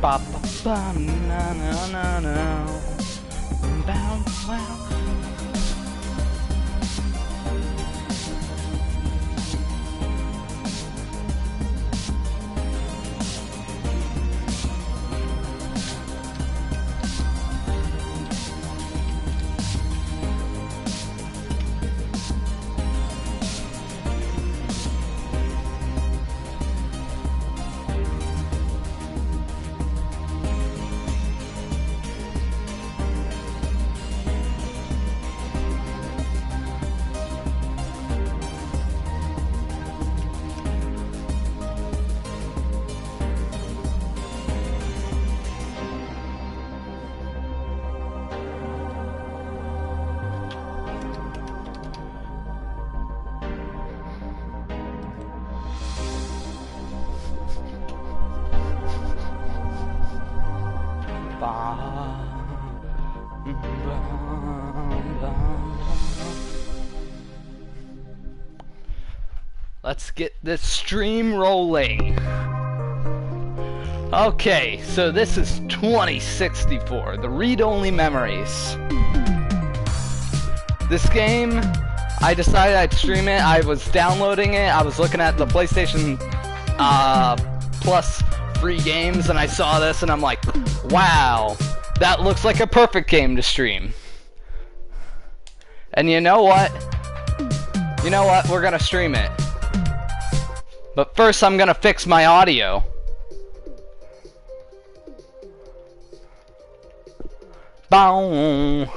ba ba ba na na na na. Bow, bow. Let's get this stream rolling. Okay, so this is 2064, the read-only memories. This game, I decided I'd stream it. I was downloading it. I was looking at the PlayStation Plus free games, and I saw this, and I'm like, wow, that looks like a perfect game to stream. And you know what? You know what? We're gonna stream it. But first, I'm gonna fix my audio. Bow,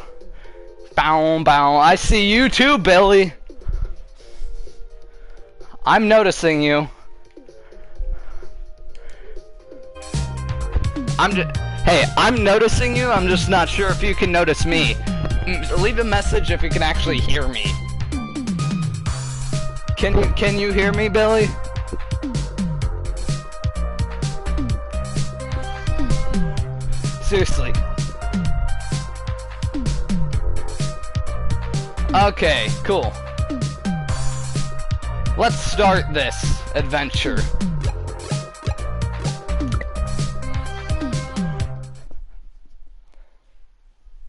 bow, bow. I see you too, Billy. I'm noticing you. Hey, I'm noticing you. I'm just not sure if you can notice me. Leave a message if you can actually hear me. Can you hear me, Billy? Seriously. Okay, cool. Let's start this adventure.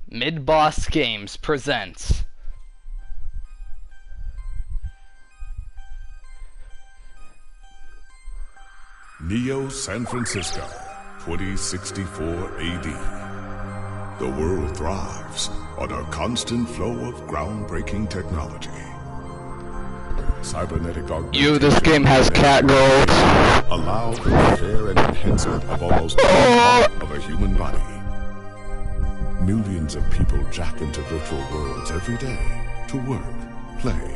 Mid-Boss Games presents Neo San Francisco, 2064 AD. The world thrives on a constant flow of groundbreaking technology. Cybernetic augmentation. this game has cat girls. Allow the repair and enhancement of almost every part of a human body. Millions of people jack into virtual worlds every day to work, play,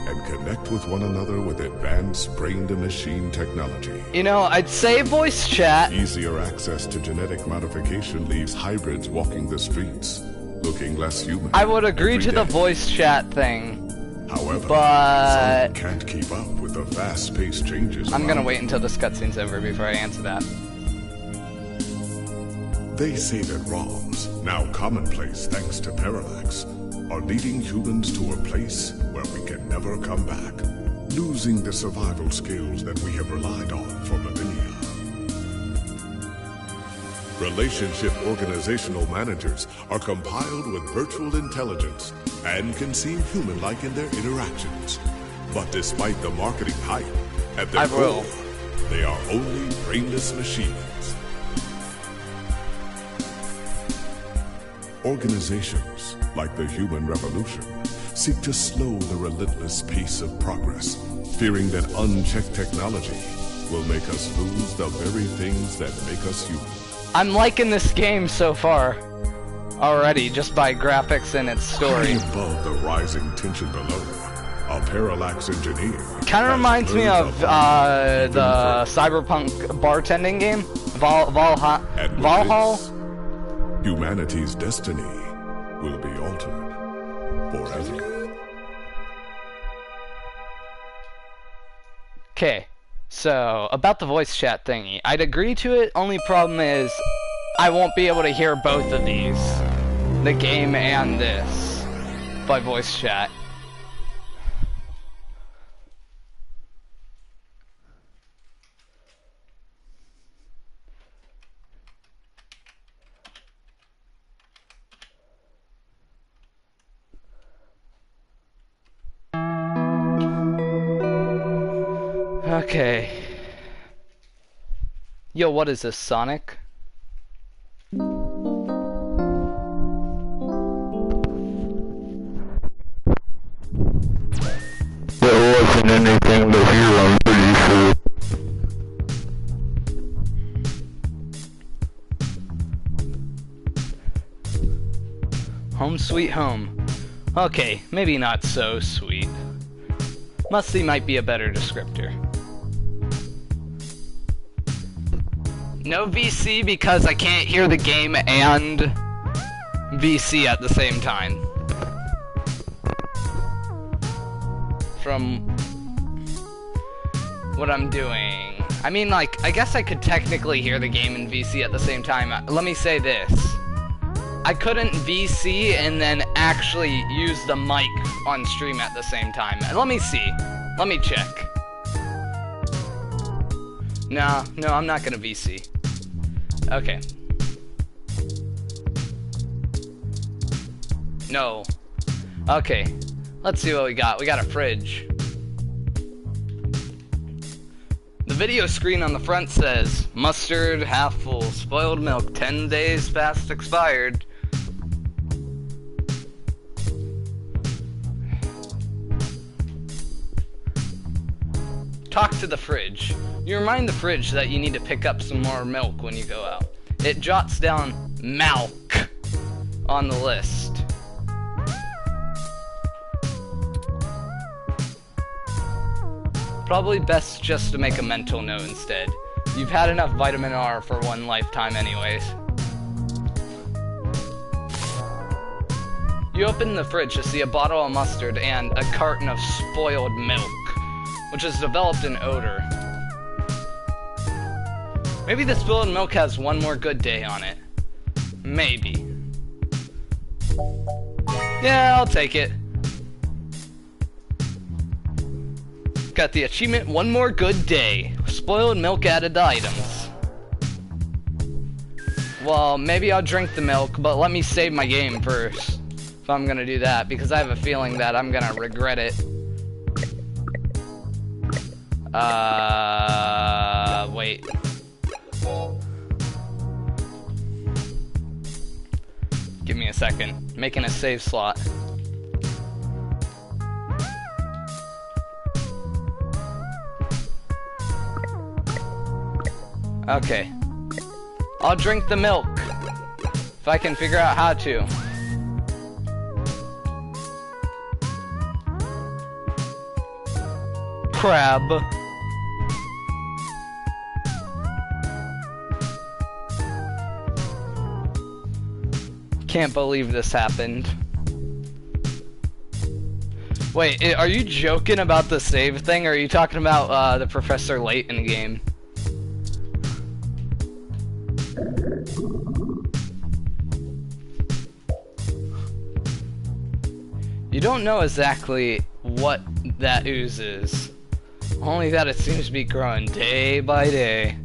and connect with one another with advanced brain-to-machine technology. You know, I'd say voice chat. Easier access to genetic modification leaves hybrids walking the streets, looking less human. I would agree every to the day. voice chat thing. However, but some can't keep up with the fast-paced changes. I'm gonna around wait them. until this cutscene's over before I answer that. They say that ROMs, now commonplace thanks to Parallax, are leading humans to a place where we can never come back, losing the survival skills that we have relied on for millennia. Relationship organizational managers are compiled with virtual intelligence and can seem human-like in their interactions. But despite the marketing hype, at their core, they are only brainless machines. Organizations, like the Human Revolution, seek to slow the relentless pace of progress, fearing that unchecked technology will make us lose the very things that make us human. I'm liking this game so far already, just by graphics and its story. High above the rising tension below, a Parallax engineer Kind of has reminds me heard of even the further. Cyberpunk bartending game, Valhalla. And with Valhalla. this, humanity's destiny will be altered forever. Okay, so about the voice chat thingy, I'd agree to it. Only problem is I won't be able to hear both of these, the game and this, by voice chat. Okay. Yo, what is this, Sonic? There wasn't anything to hear, I'm pretty sure. Home sweet home. Okay, maybe not so sweet. Musty might be a better descriptor. No VC because I can't hear the game and VC at the same time. From what I'm doing. I mean, like, I guess I could technically hear the game and VC at the same time. Let me say this. I couldn't VC and then actually use the mic on stream at the same time. Let me see. Let me check. No, I'm not gonna VC. Okay. No. Okay. Let's see what we got. We got a fridge. The video screen on the front says, mustard, half full, spoiled milk, 10 days past expired. Talk to the fridge. You remind the fridge that you need to pick up some more milk when you go out. It jots down milk on the list. Probably best just to make a mental note instead. You've had enough vitamin R for one lifetime anyways. You open the fridge to see a bottle of mustard and a carton of spoiled milk, which has developed an odor. Maybe the spoiled milk has one more good day on it. Maybe. Yeah, I'll take it. Got the achievement, one more good day. Spoiled milk added to items. Well, maybe I'll drink the milk, but let me save my game first. If I'm gonna do that, because I have a feeling that I'm gonna regret it. Wait. Give me a second. Making a save slot. Okay. I'll drink the milk. If I can figure out how to. Crab. Can't believe this happened. Wait, are you joking about the save thing, or are you talking about the Professor Layton game? You don't know exactly what that ooze is. Only that it seems to be growing day by day.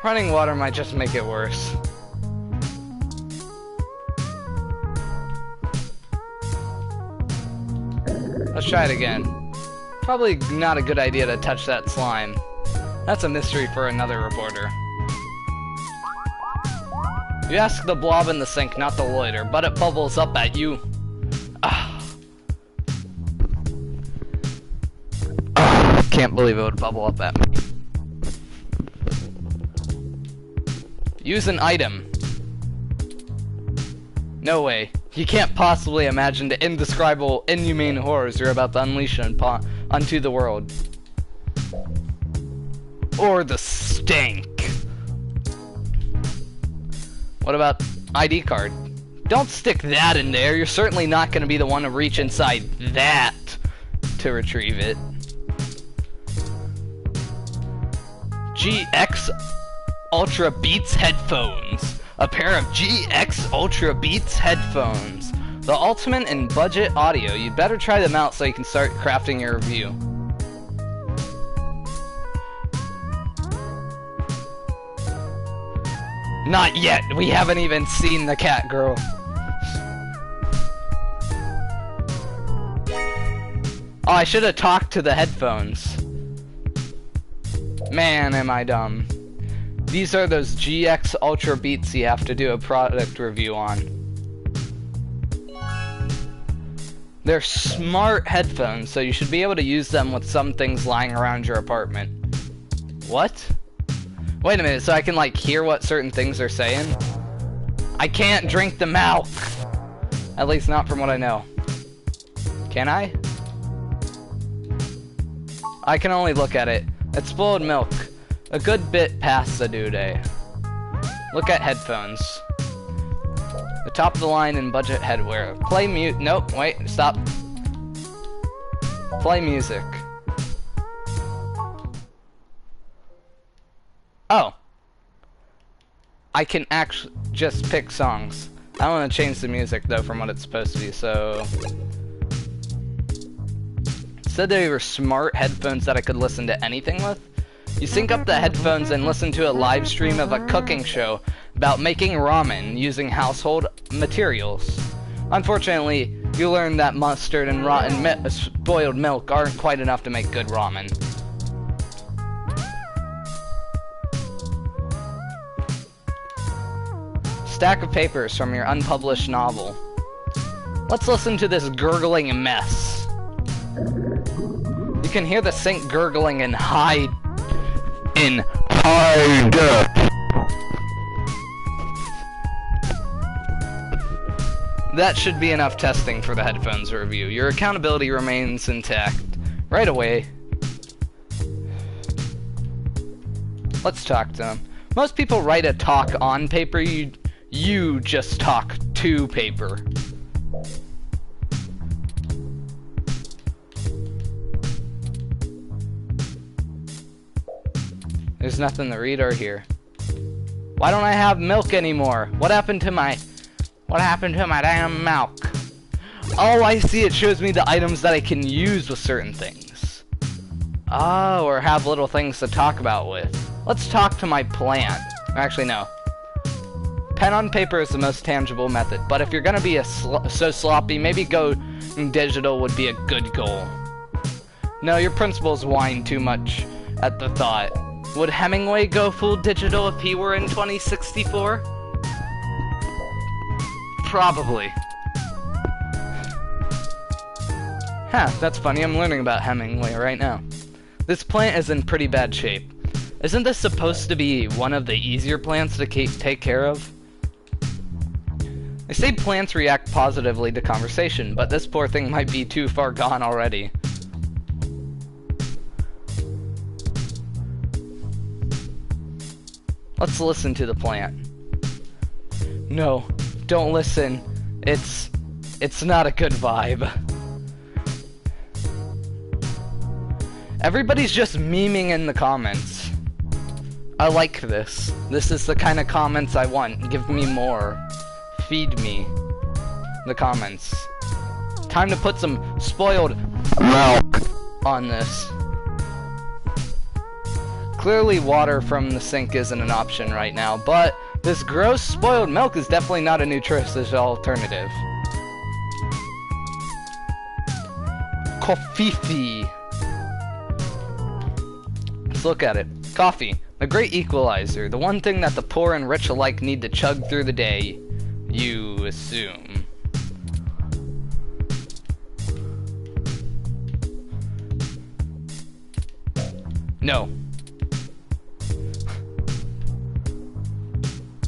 Running water might just make it worse. Let's try it again. Probably not a good idea to touch that slime. That's a mystery for another reporter. You ask the blob in the sink, not the loiter, but it bubbles up at you. Can't believe it would bubble up at me. Use an item. No way. You can't possibly imagine the indescribable, inhumane horrors you're about to unleash onto the world. Or the stink. What about ID card? Don't stick that in there. You're certainly not going to be the one to reach inside that to retrieve it. GX Ultra Beats headphones. A pair of GX Ultra Beats headphones. The ultimate in budget audio. You'd better try them out so you can start crafting your review. Not yet. We haven't even seen the cat girl. Oh, I should have talked to the headphones. Man, am I dumb. These are those GX Ultra Beats you have to do a product review on. They're smart headphones, so you should be able to use them with some things lying around your apartment. What? Wait a minute, so I can like hear what certain things are saying? I can't drink the milk! At least not from what I know. Can I? I can only look at it. It's spoiled milk. A good bit past the due day. Look at headphones. The top of the line in budget headwear. Play mute. Nope, wait, stop. Play music. Oh. I can actually just pick songs. I want to change the music though from what it's supposed to be, so... Said they were smart headphones that I could listen to anything with. You sync up the headphones and listen to a live stream of a cooking show about making ramen using household materials. Unfortunately, you learn that mustard and rotten spoiled milk aren't quite enough to make good ramen. Stack of papers from your unpublished novel. Let's listen to this gurgling mess. You can hear the sink gurgling in high def. That should be enough testing for the headphones review. Your accountability remains intact. Right away. Let's talk to them. Most people write a talk on paper. You just talk to paper. There's nothing to read or hear. Why don't I have milk anymore? What happened to my damn milk? Oh, I see. It shows me the items that I can use with certain things. Oh, or have little things to talk about with. Let's talk to my plant. Actually, no. Pen on paper is the most tangible method, but if you're gonna be so sloppy, maybe go digital would be a good goal. No, your principals whine too much at the thought. Would Hemingway go full digital if he were in 2064? Probably. Huh, that's funny. I'm learning about Hemingway right now. This plant is in pretty bad shape. Isn't this supposed to be one of the easier plants to take care of? They say plants react positively to conversation, but this poor thing might be too far gone already. Let's listen to the plant. No, don't listen. It's not a good vibe. Everybody's just memeing in the comments. I like this. This is the kind of comments I want. Give me more. Feed me the comments. Time to put some spoiled milk on this. Clearly water from the sink isn't an option right now, but this gross spoiled milk is definitely not a nutritious alternative. Coffee. Let's look at it. Coffee, a great equalizer, the one thing that the poor and rich alike need to chug through the day, you assume. No.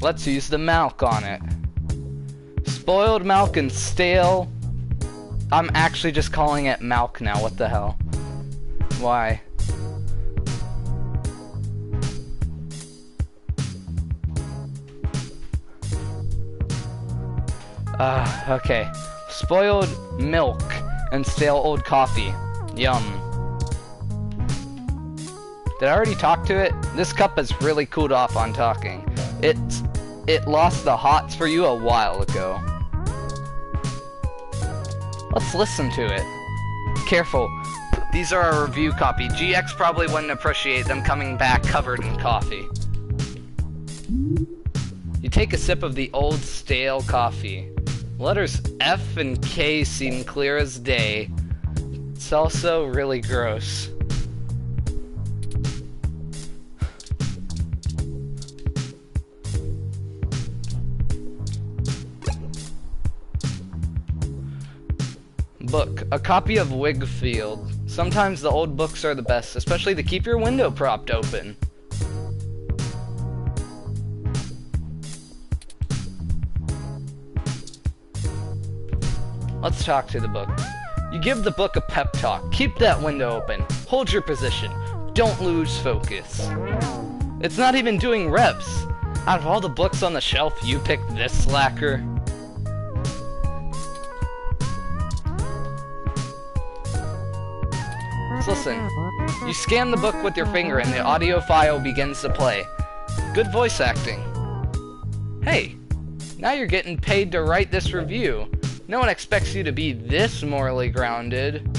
Let's use the milk on it. Spoiled milk and stale. I'm actually just calling it milk now. What the hell? Why? Okay. Spoiled milk and stale old coffee. Yum. Did I already talk to it? This cup has really cooled off on talking. It lost the hots for you a while ago. Let's listen to it. Careful. These are a review copy. GX probably wouldn't appreciate them coming back covered in coffee. You take a sip of the old stale coffee. Letters F and K seem clear as day. It's also really gross. Book. A copy of Wigfield. Sometimes the old books are the best, especially to keep your window propped open. Let's talk to the book. You give the book a pep talk. Keep that window open. Hold your position. Don't lose focus. It's not even doing reps. Out of all the books on the shelf, you picked this slacker. Listen. You scan the book with your finger and the audio file begins to play. Good voice acting. Hey, now you're getting paid to write this review. No one expects you to be this morally grounded.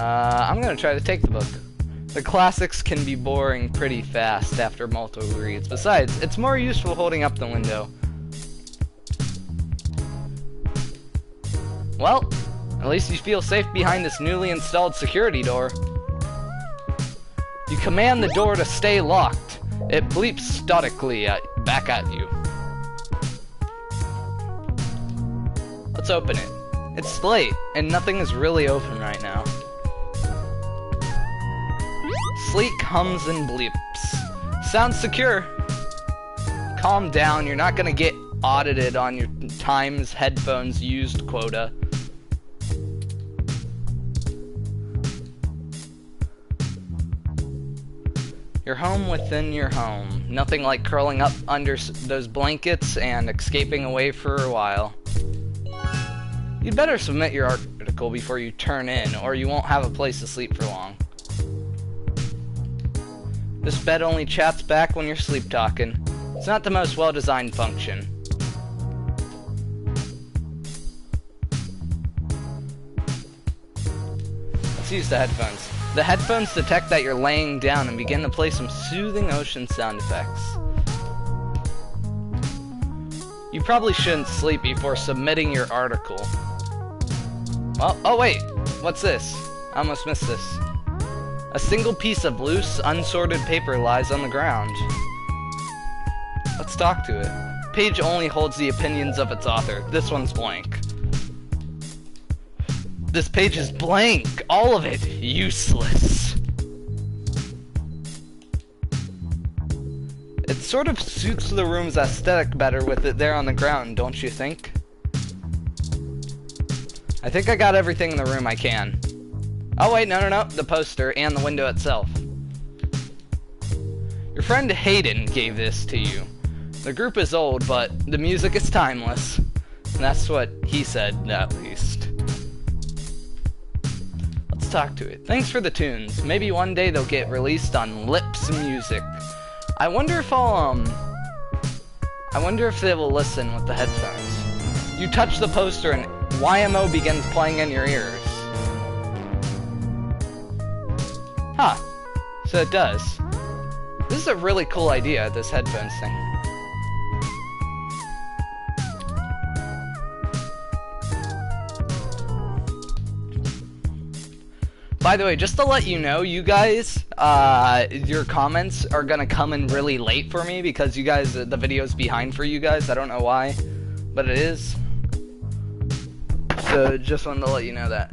I'm gonna try to take the book. The classics can be boring pretty fast after multiple reads. Besides, it's more useful holding up the window. Well, at least you feel safe behind this newly installed security door. You command the door to stay locked. It bleeps statically back at you. Let's open it. It's late, and nothing is really open right now. Sleek hums and bleeps. Sounds secure. Calm down, you're not gonna get audited on your Times headphones used quota. You're home within your home. Nothing like curling up under those blankets and escaping away for a while. You'd better submit your article before you turn in, or you won't have a place to sleep for long. This bed only chats back when you're sleep talking. It's not the most well-designed function. Let's use the headphones. The headphones detect that you're laying down and begin to play some soothing ocean sound effects. You probably shouldn't sleep before submitting your article. Well, oh wait, what's this? I almost missed this. A single piece of loose, unsorted paper lies on the ground. Let's talk to it. Page only holds the opinions of its author. This one's blank. This page is blank. All of it. Useless. It sort of suits the room's aesthetic better with it there on the ground, don't you think? I think I got everything in the room I can. Oh wait, no, the poster and the window itself. Your friend Hayden gave this to you. The group is old, but the music is timeless. And that's what he said, at least. Let's talk to it. Thanks for the tunes. Maybe one day they'll get released on Lips Music. I wonder if they will listen with the headphones. You touch the poster and YMO begins playing in your ears. Huh. So it does. This is a really cool idea, this headphones thing. By the way, just to let you know, you guys, your comments are gonna come in really late for me because you guys, the video's behind for you guys. I don't know why, but it is. So just wanted to let you know that.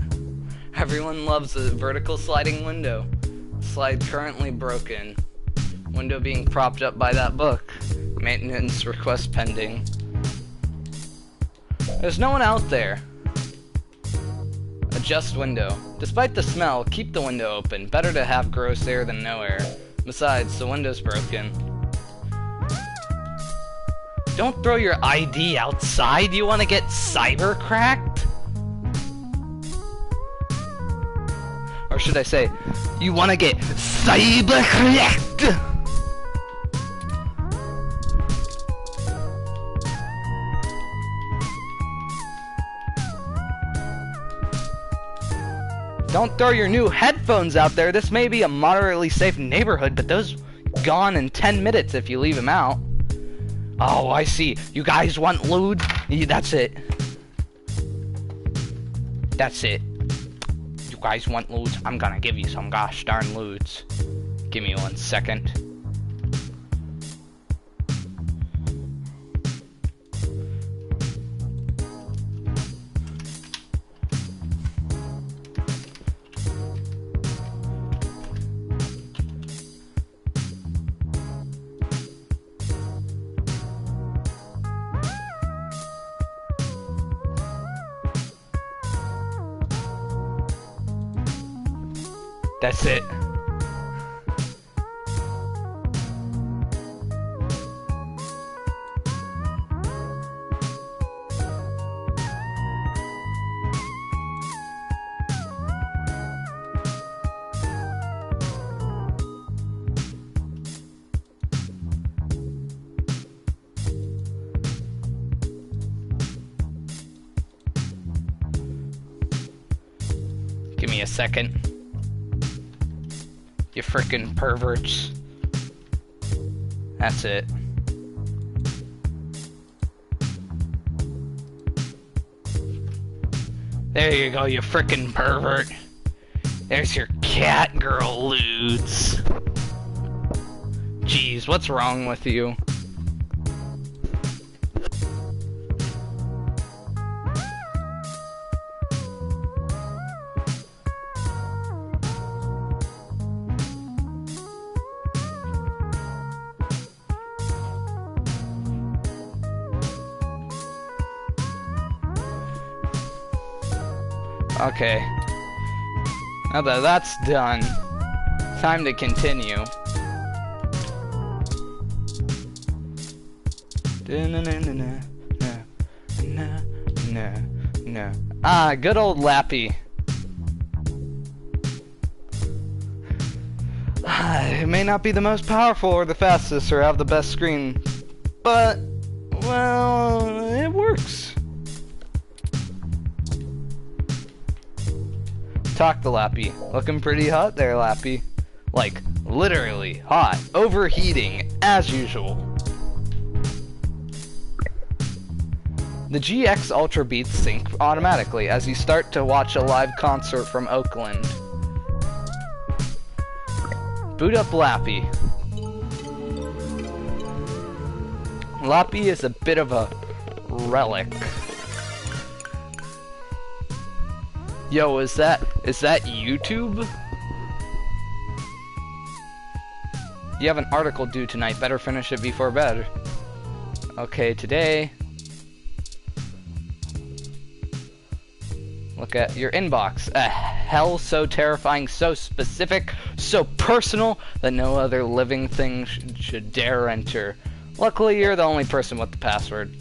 Everyone loves a vertical sliding window. Slide currently broken. Window being propped up by that book. Maintenance request pending. There's no one out there. Adjust window. Despite the smell, keep the window open. Better to have gross air than no air. Besides, the window's broken. Don't throw your ID outside. You want to get cyber cracked? Or should I say, you want to get cyber cracked? Don't throw your new headphones out there. This may be a moderately safe neighborhood, but those gone in 10 minutes if you leave them out. Oh, I see. You guys want loot? That's it. That's it. You guys want loot? I'm gonna give you some gosh darn loot. Give me 1 second. That's it. Give me a second. You frickin' perverts. That's it. There you go, you frickin' pervert. There's your cat girl lewds. Jeez, what's wrong with you? Okay. Now that that's done, time to continue. Ah, good old Lappy. It may not be the most powerful or the fastest or have the best screen, but, well, it works. Talk to Lappy. Looking pretty hot there, Lappy. Like, literally hot. Overheating, as usual. The GX Ultra Beats sync automatically as you start to watch a live concert from Oakland. Boot up Lappy. Lappy is a bit of a relic. Yo, is that YouTube? You have an article due tonight, better finish it before bed. Okay, today. Look at your inbox. A hell so terrifying, so specific, so personal that no other living thing should dare enter. Luckily, you're the only person with the password.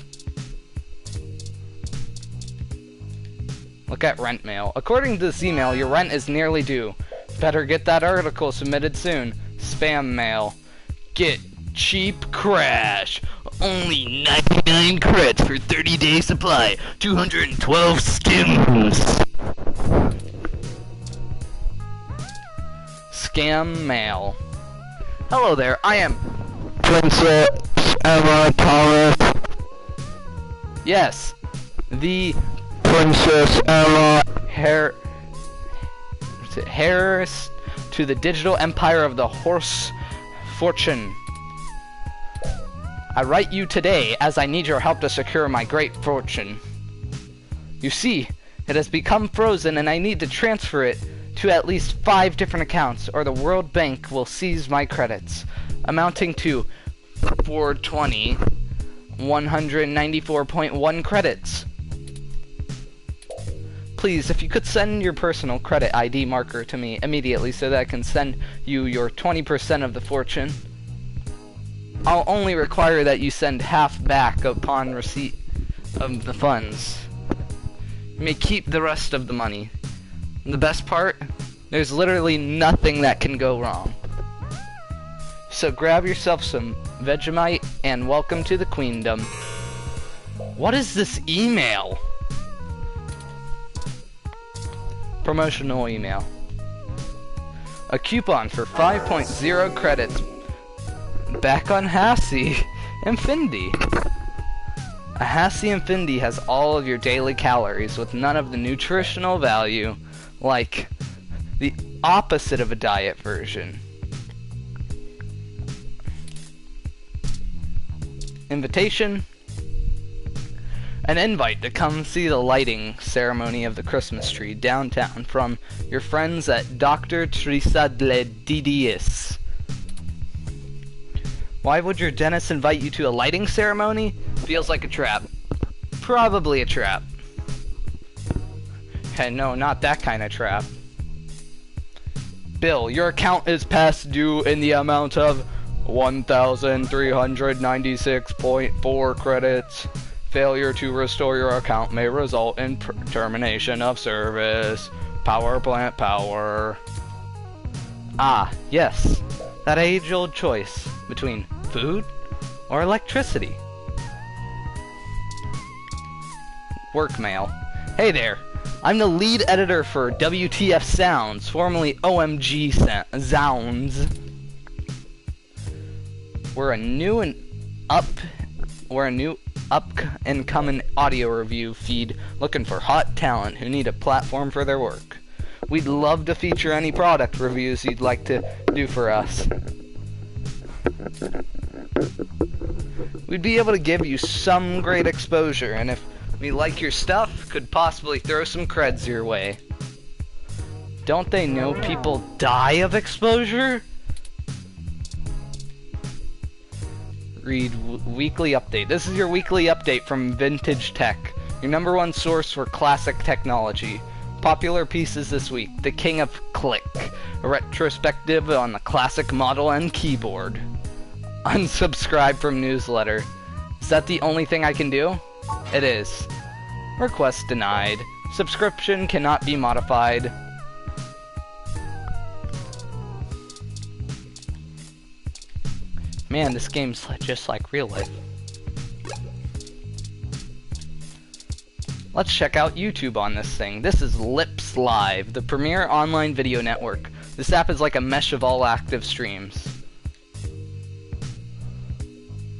Look at rent mail. According to this email, your rent is nearly due. Better get that article submitted soon. Spam mail. Get cheap crash. Only 99 crits for 30-day supply. 212 skims. Scam mail. Hello there, I am Princess Emma Thomas. Yes, the Princess Emma. Heirs to the digital empire of the horse fortune. I write you today as I need your help to secure my great fortune. You see, it has become frozen and I need to transfer it to at least 5 different accounts or the World Bank will seize my credits, amounting to 420 194.1 credits. Please, if you could send your personal credit ID marker to me immediately so that I can send you your 20% of the fortune. I'll only require that you send half back upon receipt of the funds. You may keep the rest of the money. And the best part? There's literally nothing that can go wrong. So grab yourself some Vegemite and welcome to the Queendom. What is this email? Promotional email. A coupon for 5.0 credits back on Hassie Infinity. A Hassie Infinity has all of your daily calories with none of the nutritional value, like the opposite of a diet version. Invitation. An invite to come see the lighting ceremony of the Christmas tree downtown from your friends at Dr. Trisadledidius. Why would your dentist invite you to a lighting ceremony? Feels like a trap. Probably a trap. Hey, no, not that kind of trap. Bill, your account is past due in the amount of 1,396.4 credits. Failure to restore your account may result in termination of service. Power plant power. Ah, yes. That age-old choice between food or electricity. Work mail. Hey there. I'm the lead editor for WTF Sounds, formerly OMG Sounds. We're a new up-and-coming audio review feed looking for hot talent who need a platform for their work. We'd love to feature any product reviews you'd like to do for us. We'd be able to give you some great exposure, and if we like your stuff, could possibly throw some creds your way. Don't they know people die of exposure? Read weekly update. This is your weekly update from Vintage Tech, your #1 source for classic technology. Popular pieces this week: The King of Click, a retrospective on the classic Model N keyboard. Unsubscribe from newsletter. Is that the only thing I can do? It is. Request denied. Subscription cannot be modified. Man, this game's just like real life. Let's check out YouTube on this thing. This is Lips Live, the premier online video network. This app is like a mesh of all active streams.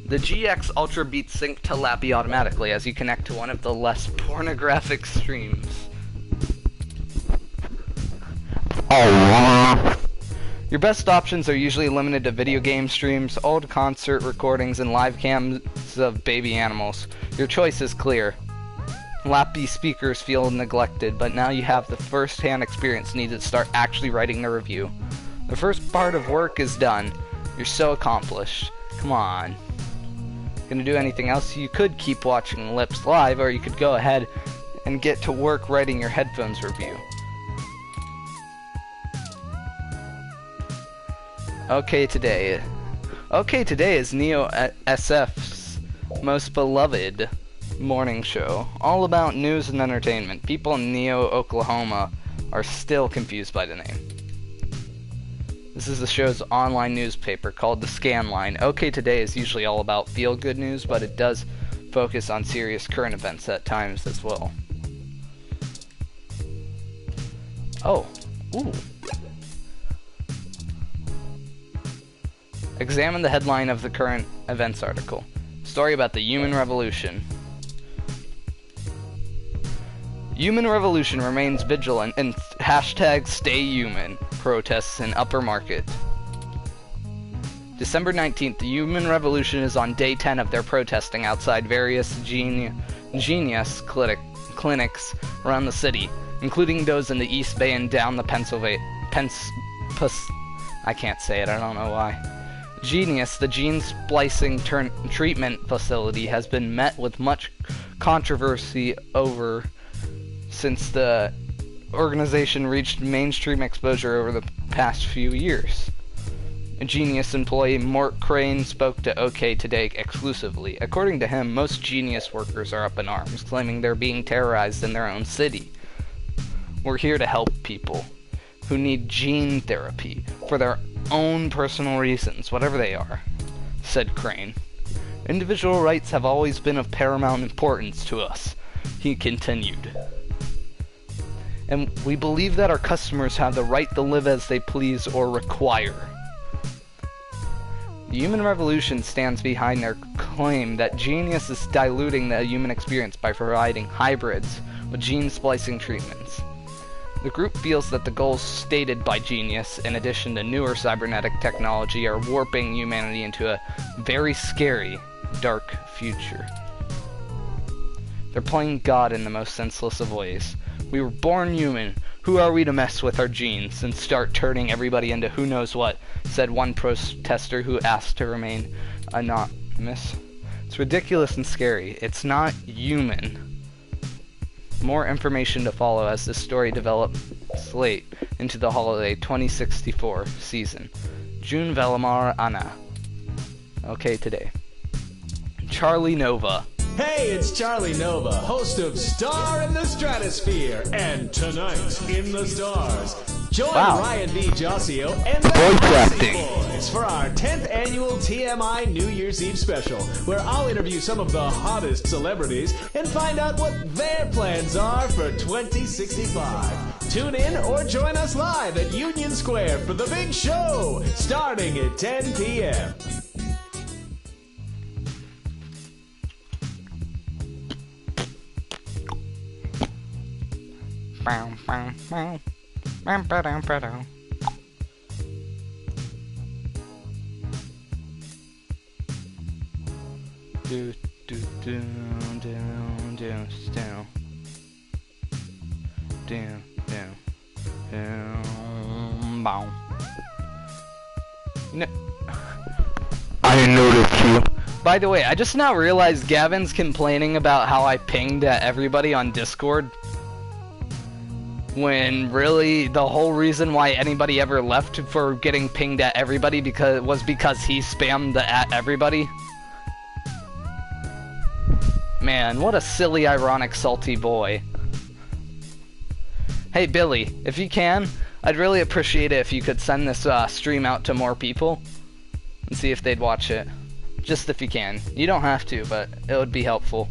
The GX Ultra Beats sync to Lappy automatically as you connect to one of the less pornographic streams. Your best options are usually limited to video game streams, old concert recordings, and live cams of baby animals. Your choice is clear. Lappy speakers feel neglected, but now you have the first-hand experience needed to start actually writing the review. The first part of work is done. You're so accomplished. Come on. Gonna do anything else? You could keep watching Lips Live, or you could go ahead and get to work writing your headphones review. OK Today. OK Today is Neo SF's most beloved morning show, all about news and entertainment. People in Neo, Oklahoma are still confused by the name. This is the show's online newspaper called The Scanline. OK Today is usually all about feel-good news, but it does focus on serious current events at times as well. Oh, ooh. Examine the headline of the current events article. Story about the human revolution. Human Revolution remains vigilant in #StayHuman protests in Upper Market. December 19th, the Human Revolution is on day 10 of their protesting outside various Genius clinics around the city, including those in the East Bay and down the I can't say it, I don't know why. Genius, the gene splicing treatment facility, has been met with much controversy since the organization reached mainstream exposure over the past few years. Genius employee Mort Crane spoke to OK Today exclusively. According to him, most Genius workers are up in arms, claiming they're being terrorized in their own city. We're here to help people who need gene therapy for their own personal reasons, whatever they are, said Crane. Individual rights have always been of paramount importance to us, he continued. and we believe that our customers have the right to live as they please or require. The Human Revolution stands behind their claim that Genius is diluting the human experience by providing hybrids with gene splicing treatments. The group feels that the goals stated by Genius, in addition to newer cybernetic technology, are warping humanity into a very scary, dark future. They're playing God in the most senseless of ways. We were born human. Who are we to mess with our genes and start turning everybody into who knows what, said one protester who asked to remain anonymous. It's ridiculous and scary. It's not human. More information to follow as this story develops late into the holiday 2064 season. June Valamar Anna. Okay, today. Charlie Nova. Hey, it's Charlie Nova, host of Star in the Stratosphere and Tonight in the Stars. Join Ryan D. Josio and the Classic Boys for our 10th annual TMI New Year's Eve special, where I'll interview some of the hottest celebrities and find out what their plans are for 2065. Tune in or join us live at Union Square for the big show, starting at 10 p.m. Bow, bow, bow. Bow, bow, bow, bow, bow. Do, do, do, do, do, still. Do, do, do, bow. No. I noticed you. By the way, I just now realized Gavin's complaining about how I pinged at everybody on Discord. When really the whole reason why anybody ever left for getting pinged at everybody was because he spammed the at everybody. Man, what a silly, ironic, salty boy. Hey Billy, if you can, I'd really appreciate it if you could send this stream out to more people and see if they'd watch it. Just if you can. You don't have to, but it would be helpful.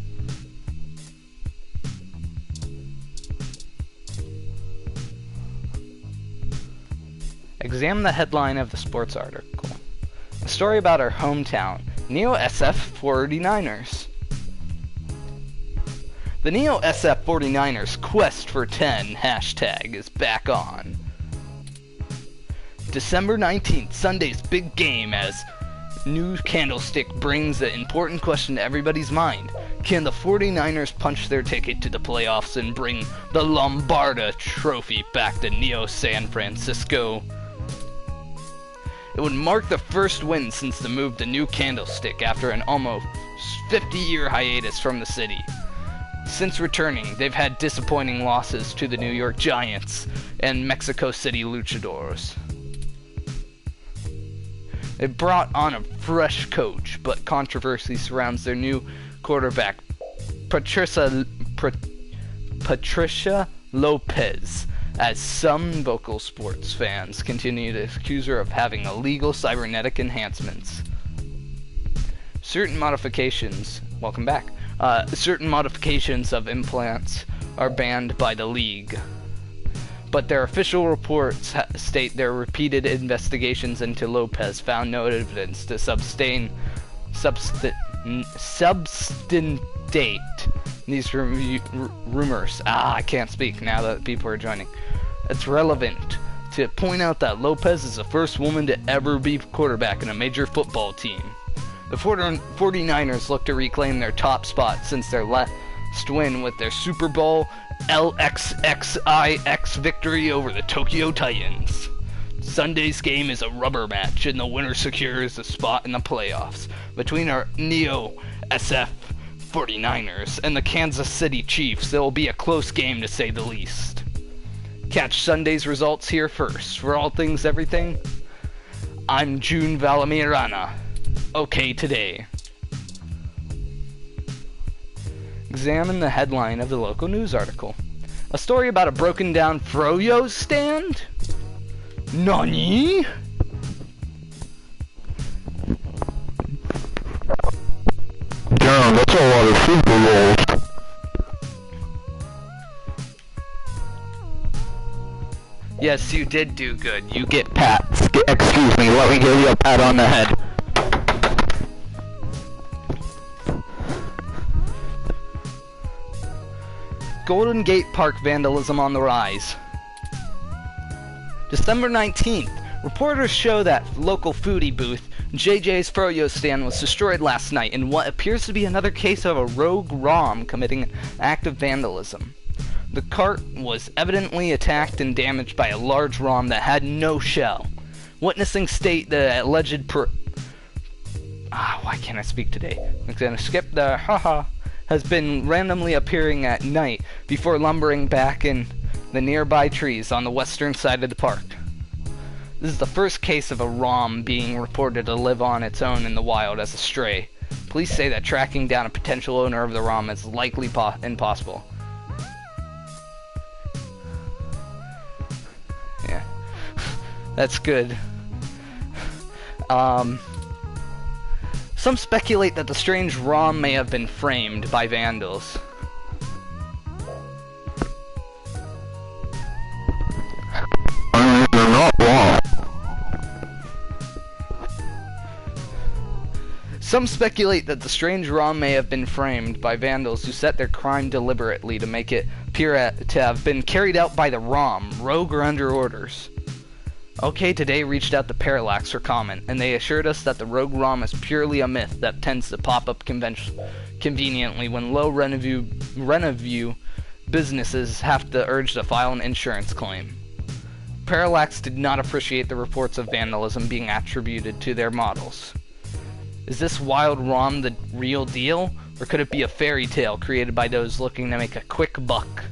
Examine the headline of the sports article. A story about our hometown, Neo SF 49ers. The Neo SF 49ers quest for 10 hashtag is back on. December 19th, Sunday's big game as new Candlestick brings the important question to everybody's mind. Can the 49ers punch their ticket to the playoffs and bring the Lombardi Trophy back to Neo San Francisco? It would mark the first win since the move to New Candlestick after an almost 50-year hiatus from the city. Since returning, they've had disappointing losses to the New York Giants and Mexico City Luchadors. They brought on a fresh coach, but controversy surrounds their new quarterback, Patricia Lopez, as some vocal sports fans continue to accuse her of having illegal cybernetic enhancements. Certain modifications, welcome back, certain modifications of implants are banned by the league. But their official reports state their repeated investigations into Lopez found no evidence to substantiate these rumors. I can't speak now that people are joining. It's relevant to point out that Lopez is the first woman to ever be quarterback in a major football team. The 49ers look to reclaim their top spot since their last win with their Super Bowl LXXIX victory over the Tokyo Titans. Sunday's game is a rubber match, and the winner secures a spot in the playoffs between our Neo SF 49ers and the Kansas City Chiefs. It will be a close game to say the least. Catch Sunday's results here first. For all things everything, I'm June Valamirana. Okay, today. Examine the headline of the local news article. A story about a broken down Froyo stand? Nani? Damn, that's a lot of Super Bowls. Yes, you did do good. You get Pat, excuse me, let me give you a pat on the head. Golden Gate Park vandalism on the rise. December 19th, reporters show that local foodie booth, JJ's Froyo stand, was destroyed last night in what appears to be another case of a rogue ROM committing an act of vandalism. The cart was evidently attacked and damaged by a large ROM that had no shell. Witnessing state the alleged why can't I speak today? I'm gonna skip the has been randomly appearing at night before lumbering back in the nearby trees on the western side of the park. This is the first case of a ROM being reported to live on its own in the wild as a stray. Police say that tracking down a potential owner of the ROM is likely impossible. Yeah, that's good. Some speculate that the strange ROM may have been framed by vandals. You're not wrong. Some speculate that the strange ROM may have been framed by vandals who set their crime deliberately to make it appear to have been carried out by the ROM, rogue or under orders. OK Today reached out to Parallax for comment, and they assured us that the rogue ROM is purely a myth that tends to pop up conveniently when low revenue businesses have the urge to file an insurance claim. Parallax did not appreciate the reports of vandalism being attributed to their models. Is this wild ROM the real deal, or could it be a fairy tale created by those looking to make a quick buck?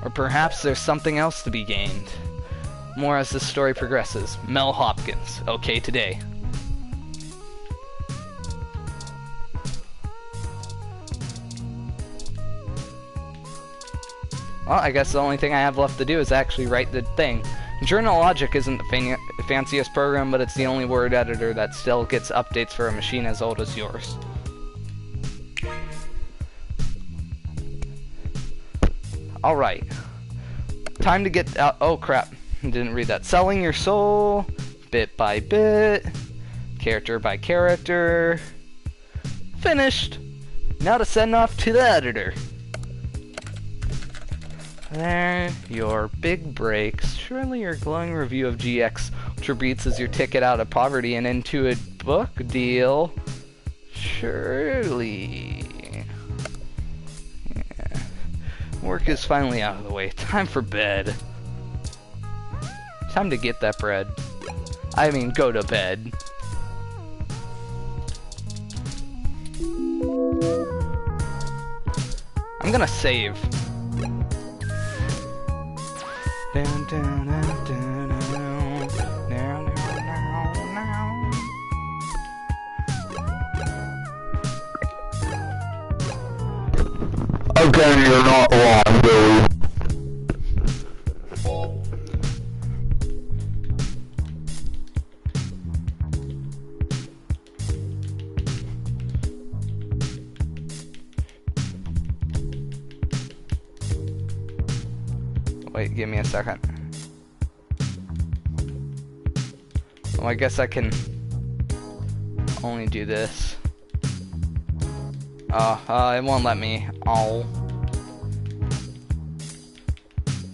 Or perhaps there's something else to be gained. More as this story progresses. Mel Hopkins, OK Today. Well, I guess the only thing I have left to do is actually write the thing. Journalogic isn't the fanciest program, but it's the only word editor that still gets updates for a machine as old as yours. Alright. Time to get out. Oh crap. Didn't read that. Selling your soul, bit by bit, character by character. Finished. Now to send off to the editor. There, your big breaks. Surely your glowing review of GX Ultra Beats is your ticket out of poverty and into a book deal. Surely. Yeah. Work is finally out of the way. Time for bed. Time to get that bread. I mean, go to bed. I'm gonna save. Again, you're not wrong, Billy. Wait, give me a second. Well, I guess I can only do this. It won't let me. Oh.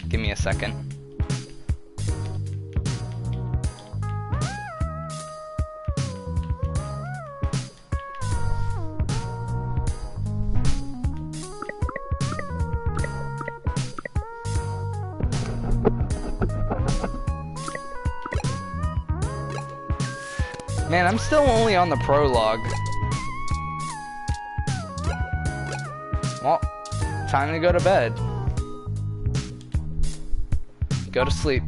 Give me a second. Man, I'm still only on the prologue. Well, time to go to bed. Go to sleep.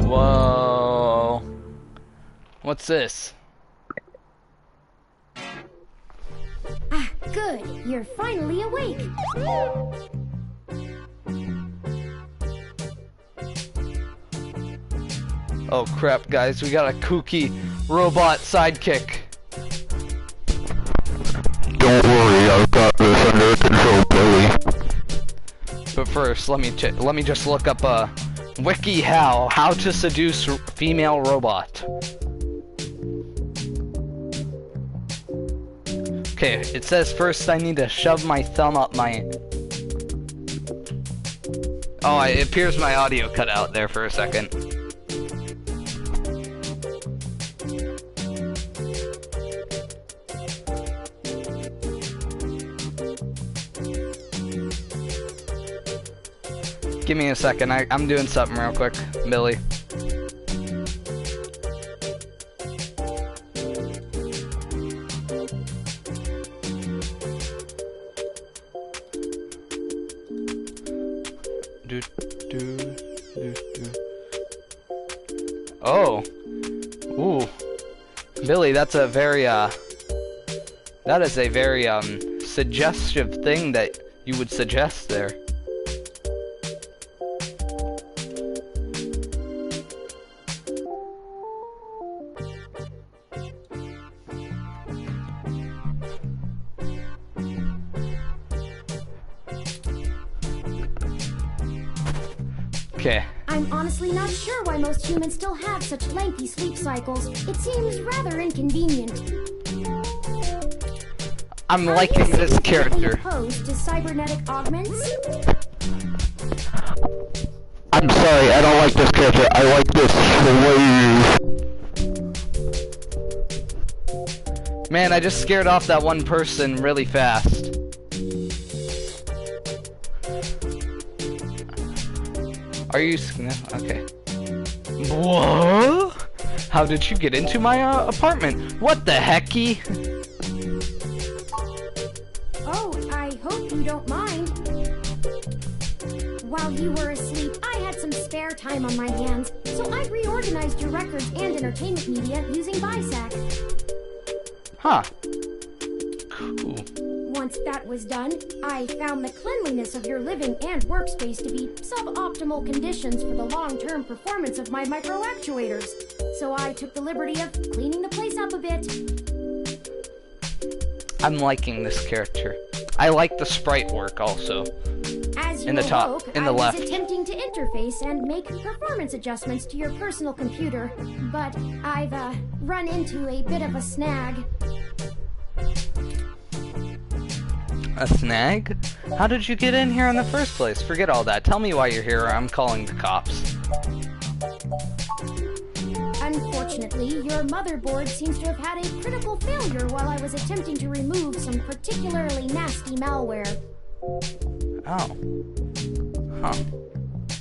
Whoa. What's this? Ah, good. You're finally awake. Oh crap, guys, we got a kooky robot sidekick. Don't worry, I've got this under control, Billy. But first, let me just look up WikiHow, how to seduce female robot. Okay, it says first I need to shove my thumb up my... Oh, it appears my audio cut out there for a second. Give me a second, I'm doing something real quick, Billy. Oh. Ooh. Billy, that's a very, that is a very, suggestive thing that you would suggest there. Okay. I'm honestly not sure why most humans still have such lengthy sleep cycles. It seems rather inconvenient. I'm liking this character. Opposed to cybernetic augments? I'm sorry, I don't like this character. I like this slave. Man, I just scared off that one person really fast. Are you... okay. Whoa? How did you get into my apartment? What the hecky? Oh, I hope you don't mind. While you were asleep, I had some spare time on my hands, so I reorganized your records and entertainment media using BISAC. Huh. Cool. Once that was done, I found the cleanliness of your living and workspace to be suboptimal conditions for the long-term performance of my micro-actuators. So I took the liberty of cleaning the place up a bit. I'm liking this character. I like the sprite work also. As you In the top, awoke, in the left. I was attempting to interface and make performance adjustments to your personal computer, but I've run into a bit of a snag. A snag? How did you get in here in the first place? Forget all that. Tell me why you're here or I'm calling the cops. Unfortunately, your motherboard seems to have had a critical failure while I was attempting to remove some particularly nasty malware. Oh. Huh.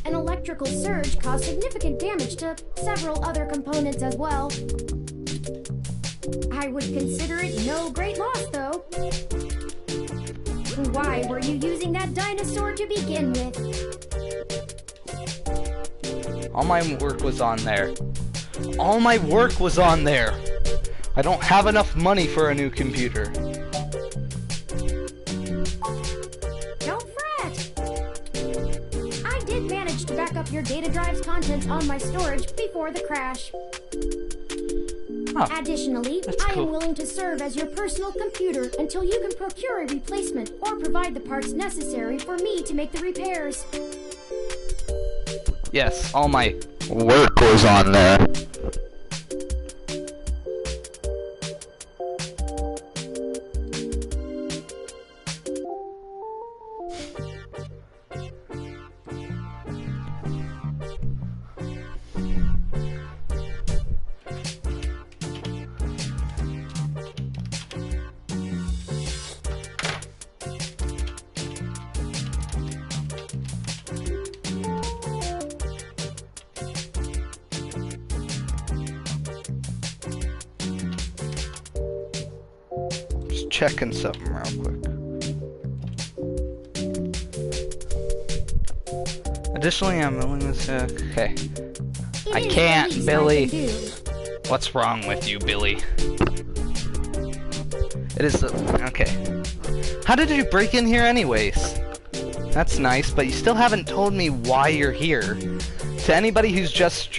An electrical surge caused significant damage to several other components as well. I would consider it no great loss, though. Why were you using that dinosaur to begin with? All my work was on there. All my work was on there! I don't have enough money for a new computer. Don't fret! I did manage to back up your data drive's contents on my storage before the crash. Huh. Additionally, That's I cool. am willing to serve as your personal computer until you can procure a replacement or provide the parts necessary for me to make the repairs. Yes, all my... Work was on there. Just checking something real quick. Additionally, I'm willing to... okay. I It is can't, the least Billy. I can do. What's wrong with you, Billy? It is the... okay. How did you break in here anyways? That's nice, but you still haven't told me why you're here. To anybody who's just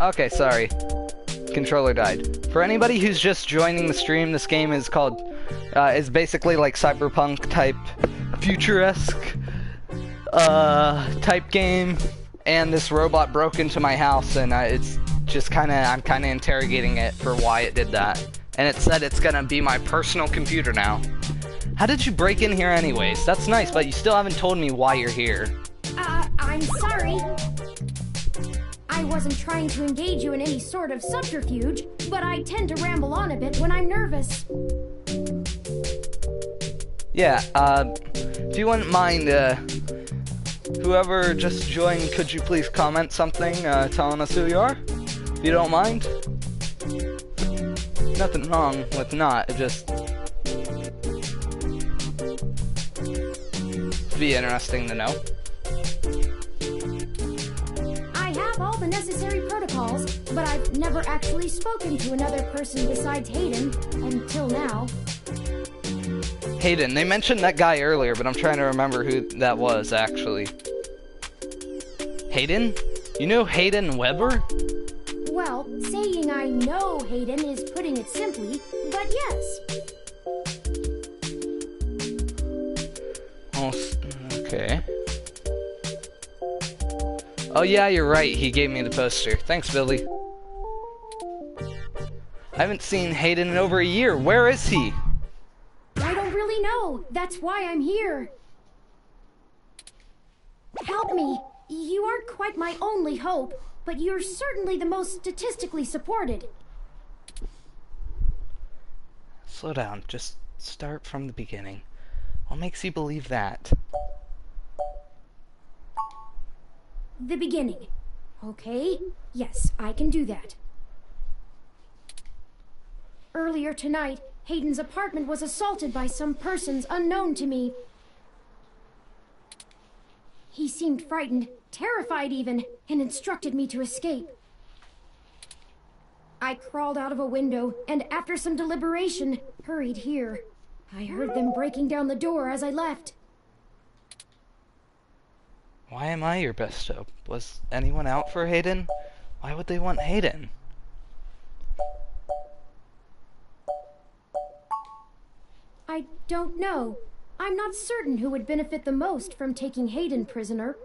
Okay, sorry. Controller died. For anybody who's just joining the stream, this game is called, is basically like cyberpunk type, futuresque, type game. And this robot broke into my house, and it's just I'm kinda interrogating it for why it did that. And it said it's gonna be my personal computer now. How did you break in here anyways? That's nice, but you still haven't told me why you're here. I'm sorry. I wasn't trying to engage you in any sort of subterfuge, but I tend to ramble on a bit when I'm nervous. Yeah, if you wouldn't mind, whoever just joined, could you please comment something, telling us who you are? If you don't mind. Nothing wrong with not, it just... be interesting to know. I have all the necessary protocols, but I've never actually spoken to another person besides Hayden until now. Hayden, they mentioned that guy earlier, but I'm trying to remember who that was, actually. Hayden? You know Hayden Weber? Well, saying I know Hayden is putting it simply, but yes. Oh, okay. Oh yeah, you're right, he gave me the poster. Thanks, Billy. I haven't seen Hayden in over a year. Where is he? I don't really know. That's why I'm here. Help me. You aren't quite my only hope, but you're certainly the most statistically supported. Slow down. Just start from the beginning. What makes you believe that? The beginning. Okay, yes, I can do that. Earlier tonight, Hayden's apartment was assaulted by some persons unknown to me. He seemed frightened, terrified even, and instructed me to escape. I crawled out of a window, and after some deliberation, hurried here. I heard them breaking down the door as I left. Why am I your best hope? Was anyone out for Hayden? Why would they want Hayden? I don't know. I'm not certain who would benefit the most from taking Hayden prisoner.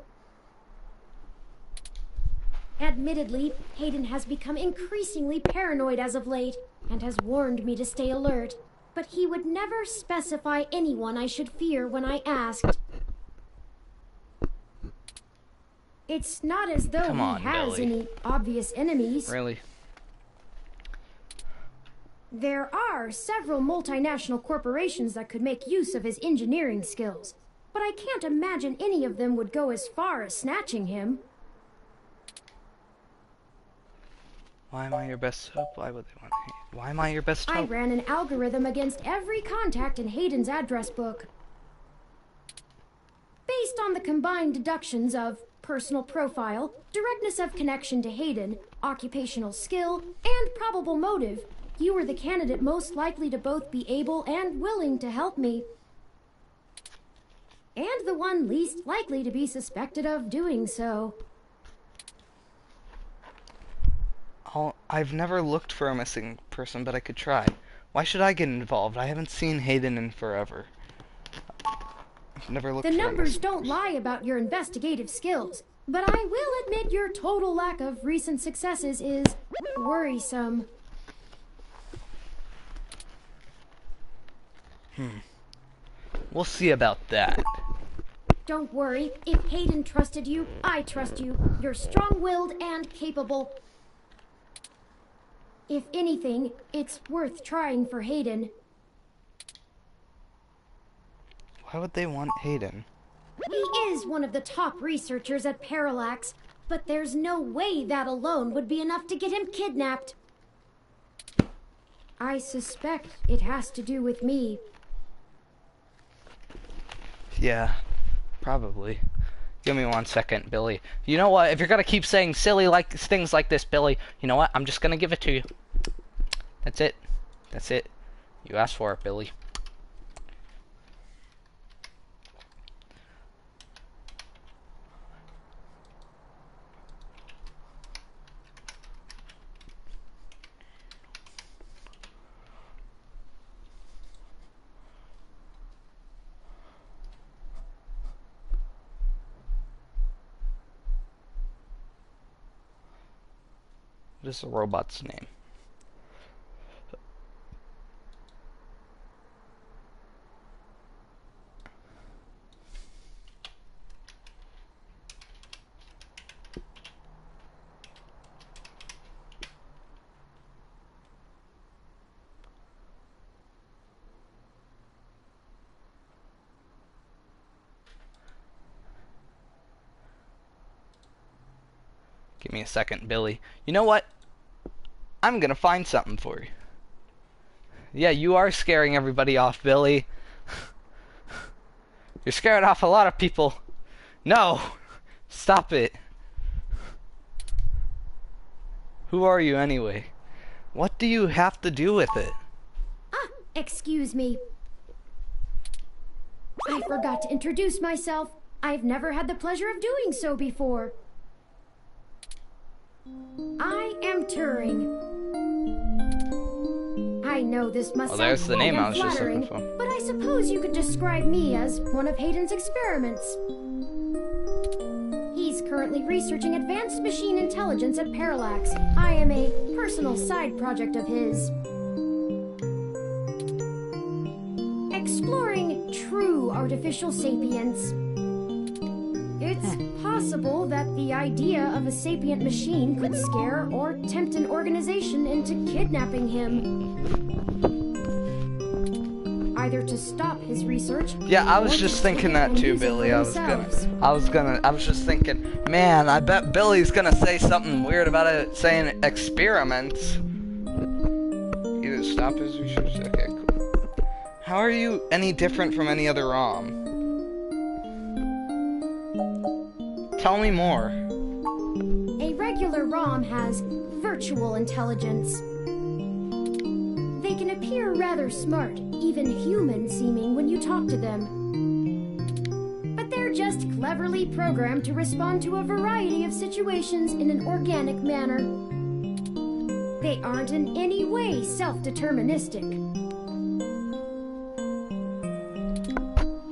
Admittedly, Hayden has become increasingly paranoid as of late, and has warned me to stay alert. But he would never specify anyone I should fear when I asked. It's not as though Come on, he has Billy. any obvious enemies. Really? There are several multinational corporations that could make use of his engineering skills, but I can't imagine any of them would go as far as snatching him. Why am I your best hope? Why would they want Hayden? Why am I your best I hope? ran an algorithm against every contact in Hayden's address book. Based on the combined deductions of personal profile, directness of connection to Hayden, occupational skill, and probable motive, you were the candidate most likely to both be able and willing to help me. And the one least likely to be suspected of doing so. I've never looked for a missing person, but I could try. Why should I get involved? I haven't seen Hayden in forever. I've never looked The for a numbers missing don't person. lie about your investigative skills, but I will admit your total lack of recent successes is worrisome. We'll see about that. Don't worry, if Hayden trusted you, I trust you. You're strong-willed and capable. If anything, it's worth trying for Hayden. Why would they want Hayden? He is one of the top researchers at Parallax, but there's no way that alone would be enough to get him kidnapped. I suspect it has to do with me. Yeah, probably. Give me 1 second, Billy. You know what? If you're gonna keep saying silly things like this, Billy, you know what? I'm just gonna give it to you. That's it. That's it. You asked for it, Billy. What is the robot's name? Give me a second, Billy. You know what? I'm gonna find something for you. Yeah, you are scaring everybody off, Billy. You're scaring off a lot of people. No! Stop it. Who are you anyway? What do you have to do with it? Ah, excuse me. I forgot to introduce myself. I've never had the pleasure of doing so before. I am Turing. I know this must sound there's the name I was just flattering, looking for. but I suppose you could describe me as one of Hayden's experiments. He's currently researching advanced machine intelligence at Parallax. I am a personal side project of his. Exploring true artificial sapience. It's possible that the idea of a sapient machine could scare or tempt an organization into kidnapping him. Either to stop his research. Yeah, I was just thinking that too, Billy. I was just thinking, man, I bet Billy's gonna say something weird about it, saying experiments. Either stop his research. Okay, cool. How are you any different from any other ROM? Tell me more. A regular ROM has virtual intelligence. They can appear rather smart, even human-seeming when you talk to them. But they're just cleverly programmed to respond to a variety of situations in an organic manner. They aren't in any way self-deterministic.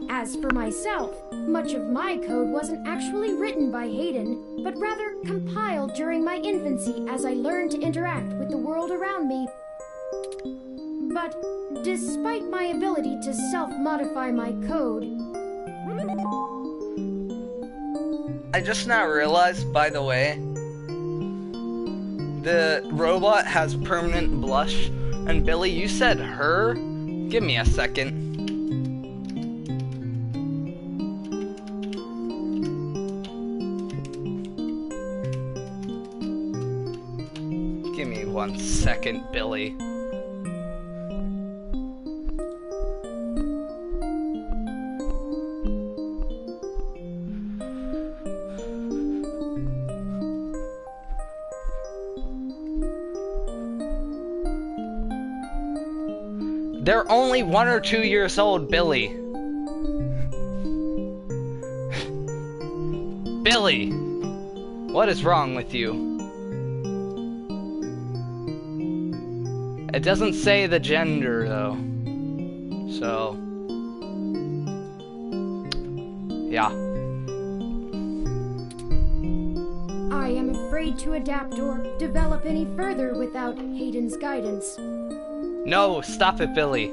As for myself, much of my code wasn't actually written by Hayden, but rather compiled during my infancy as I learned to interact with the world around me. But despite my ability to self-modify my code... I just now realized, by the way, the robot has permanent blush, and Billy, you said her? Give me a second. Give me 1 second, Billy. They're only 1 or 2 years old, Billy. Billy! What is wrong with you? It doesn't say the gender, though. So... yeah. I am afraid to adapt or develop any further without Hayden's guidance. No, stop it, Billy.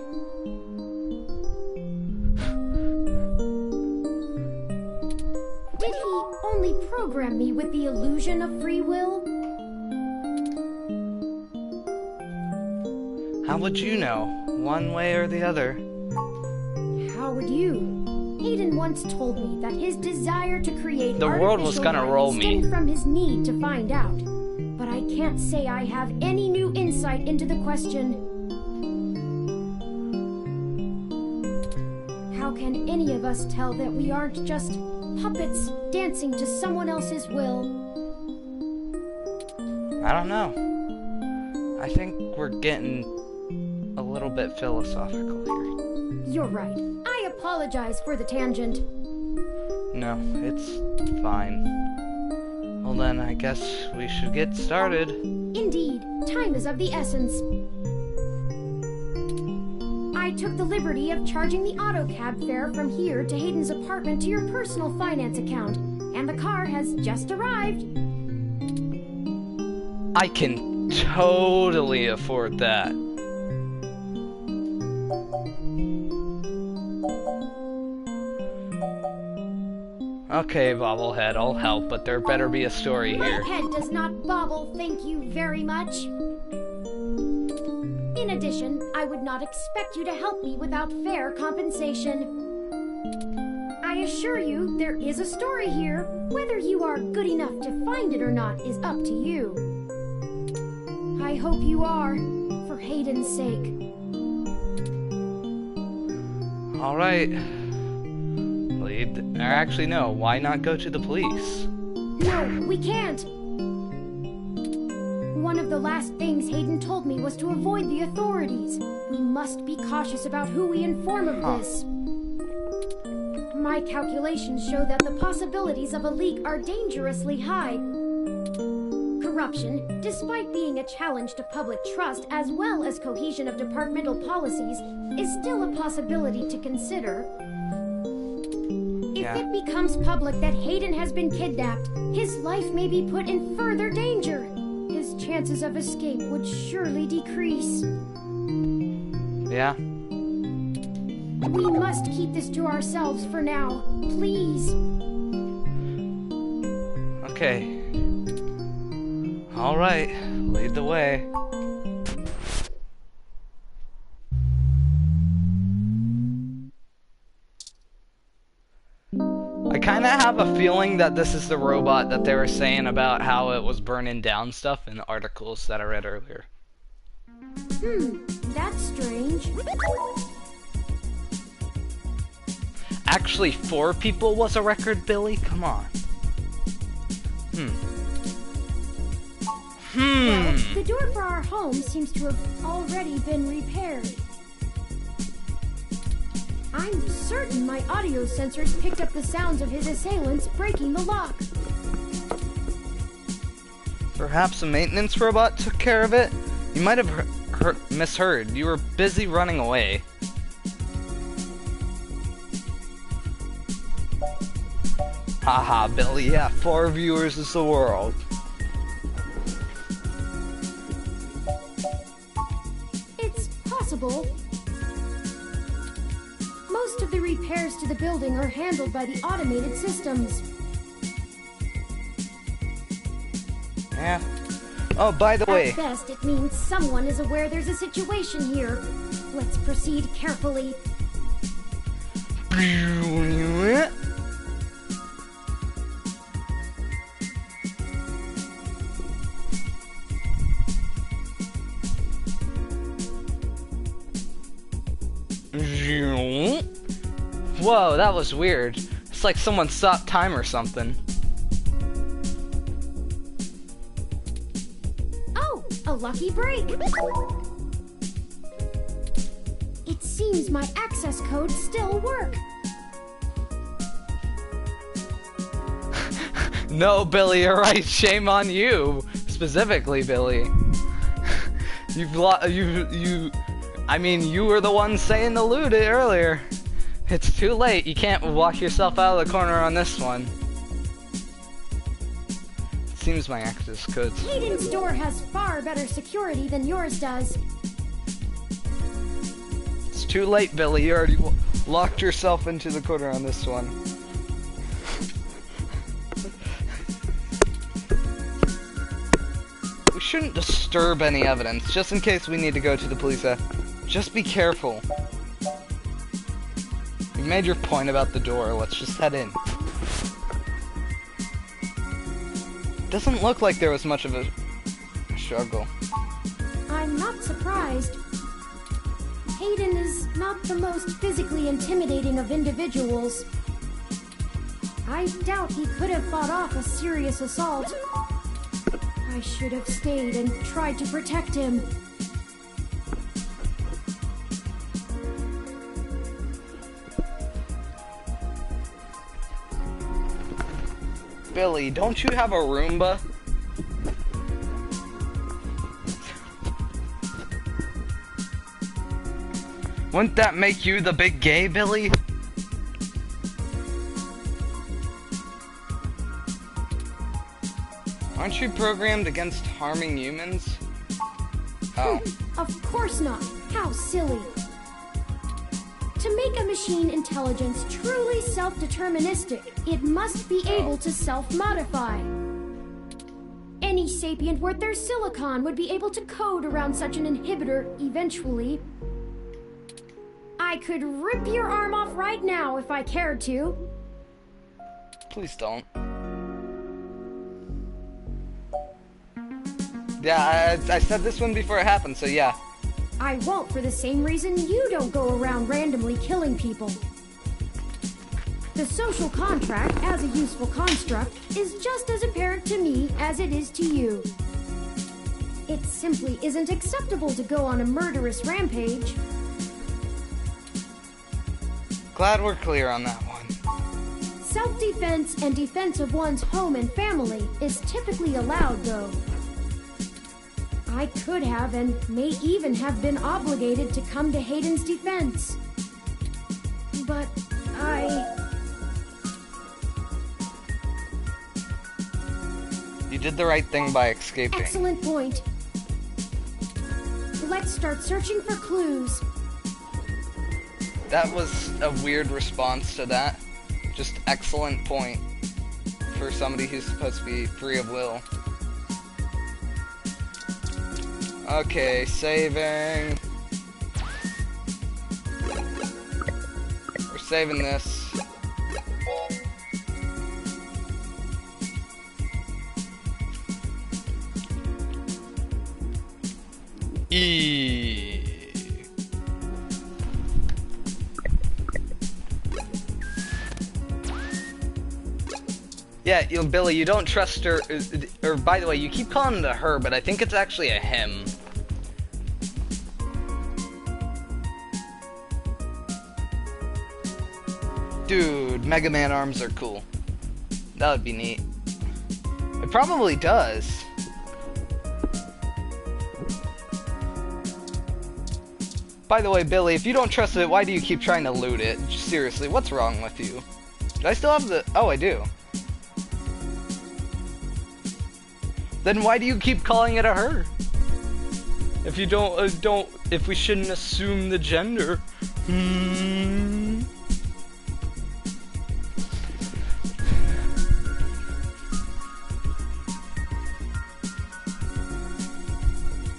Did he only program me with the illusion of free will? How would you know? One way or the other? How would you? Hayden once told me that his desire to create The world was gonna roll me. stemmed from his need to find out. But I can't say I have any new insight into the question. How can any of us tell that we aren't just puppets dancing to someone else's will? I don't know. I think we're getting a little bit philosophical here. You're right. I apologize for the tangent. No, it's fine. Well then, I guess we should get started. Indeed, time is of the essence. I took the liberty of charging the AutoCab fare from here to Hayden's apartment to your personal finance account, and the car has just arrived. I can totally afford that. Okay, Bobblehead, I'll help, but there better be a story here. My head does not bobble, thank you very much. In addition, I would not expect you to help me without fair compensation. I assure you, there is a story here. Whether you are good enough to find it or not is up to you. I hope you are, for Hayden's sake. Alright. Or actually, no, why not go to the police? No, we can't. One of the last things Hayden told me was to avoid the authorities. We must be cautious about who we inform of this. My calculations show that the possibilities of a leak are dangerously high. Corruption, despite being a challenge to public trust as well as cohesion of departmental policies, is still a possibility to consider. If it becomes public that Hayden has been kidnapped, his life may be put in further danger. His chances of escape would surely decrease. Yeah. We must keep this to ourselves for now, please. Okay. Alright, lead the way. I kinda have a feeling that this is the robot that they were saying about how it was burning down stuff in the articles that I read earlier. That's strange. Actually, 4 people was a record, Billy? Come on. Well, the door for our home seems to have already been repaired. I'm certain my audio sensors picked up the sounds of his assailants breaking the lock. Perhaps a maintenance robot took care of it? You might have misheard. You were busy running away. Haha, Billy, yeah, 4 viewers is the world. It's possible. Most of the repairs to the building are handled by the automated systems. Yeah. Oh, by the way. At best, it means someone is aware there's a situation here. Let's proceed carefully. Whoa, that was weird. It's like someone stopped time or something. Oh, a lucky break. It seems my access codes still work. No, Billy, you're right. Shame on you. Specifically, Billy. I mean, you were the one saying to loot it earlier. It's too late. You can't walk yourself out of the corner on this one. It seems my access codes. Hayden's door has far better security than yours does. It's too late, Billy. You already locked yourself into the corner on this one. We shouldn't disturb any evidence, just in case we need to go to the police. Just be careful. You made your point about the door. Let's just head in. Doesn't look like there was much of a struggle. I'm not surprised. Hayden is not the most physically intimidating of individuals. I doubt he could have fought off a serious assault. I should have stayed and tried to protect him. Billy, don't you have a Roomba? Wouldn't that make you the big gay, Billy? Aren't you programmed against harming humans? Oh. Of course not. How silly. To make a machine intelligence truly self-deterministic, it must be able to self-modify. Any sapient worth their silicon would be able to code around such an inhibitor eventually. I could rip your arm off right now if I cared to. Please don't. Yeah, I said this one before it happened, so yeah. I won't for the same reason you don't go around randomly killing people. The social contract, as a useful construct, is just as apparent to me as it is to you. It simply isn't acceptable to go on a murderous rampage. Glad we're clear on that one. Self-defense and defense of one's home and family is typically allowed, though. I could have and may even have been obligated to come to Hayden's defense. But You did the right thing by escaping. Excellent point. Let's start searching for clues. That was a weird response to that. Just excellent point for somebody who's supposed to be free of will. Okay, saving. We're saving this. Yeah, Billy, you don't trust her, or by the way, you keep calling it a her, but I think it's actually a him. Dude, Mega Man arms are cool. That would be neat. It probably does. By the way, Billy, if you don't trust it, why do you keep trying to loot it? Seriously, what's wrong with you? Do I still have the... Oh, I do. Then why do you keep calling it a her? If you don't, if we shouldn't assume the gender.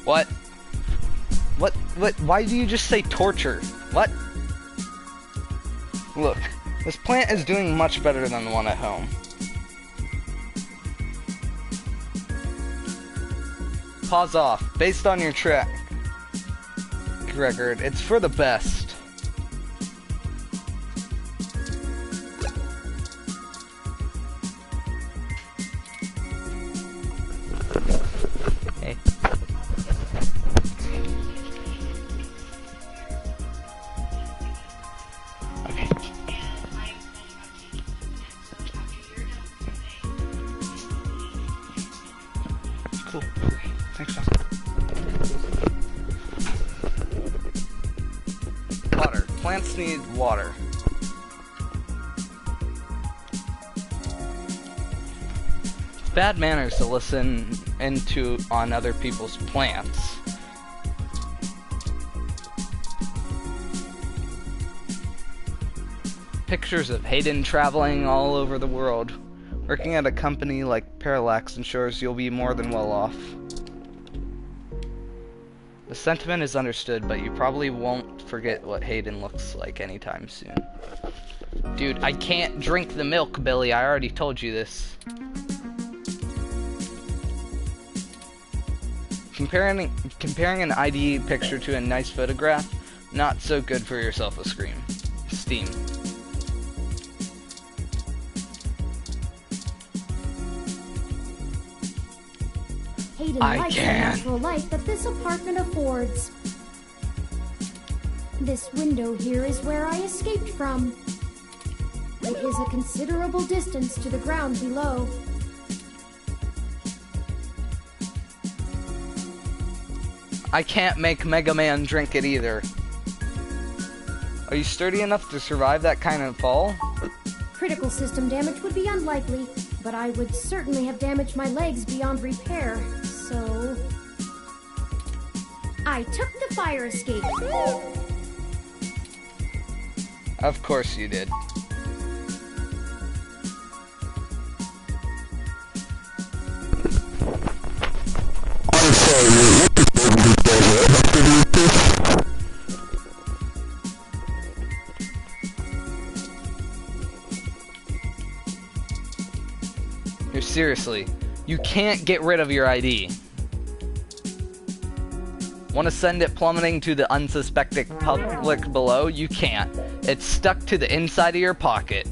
What? Why do you just say torture? What? Look, this plant is doing much better than the one at home. Pause off. Based on your track record, it's for the best. Hey. Okay. Cool. Thanks, John. Water. Plants need water. It's bad manners to listen on other people's plants. Pictures of Hayden traveling all over the world. Working at a company like Parallax ensures you'll be more than well off. The sentiment is understood, but you probably won't forget what Hayden looks like anytime soon. Dude, I can't drink the milk, Billy. I already told you this. Comparing an ID picture to a nice photograph, not so good for your self-esteem. Hayden likes the natural light that this apartment affords. This window here is where I escaped from. It is a considerable distance to the ground below. I can't make Mega Man drink it either. Are you sturdy enough to survive that kind of fall? Critical system damage would be unlikely, but I would certainly have damaged my legs beyond repair, so... I took the fire escape. Of course you did. I'm sorry, what the fuck is that? Seriously, you can't get rid of your ID. Want to send it plummeting to the unsuspecting public below? You can't. It's stuck to the inside of your pocket.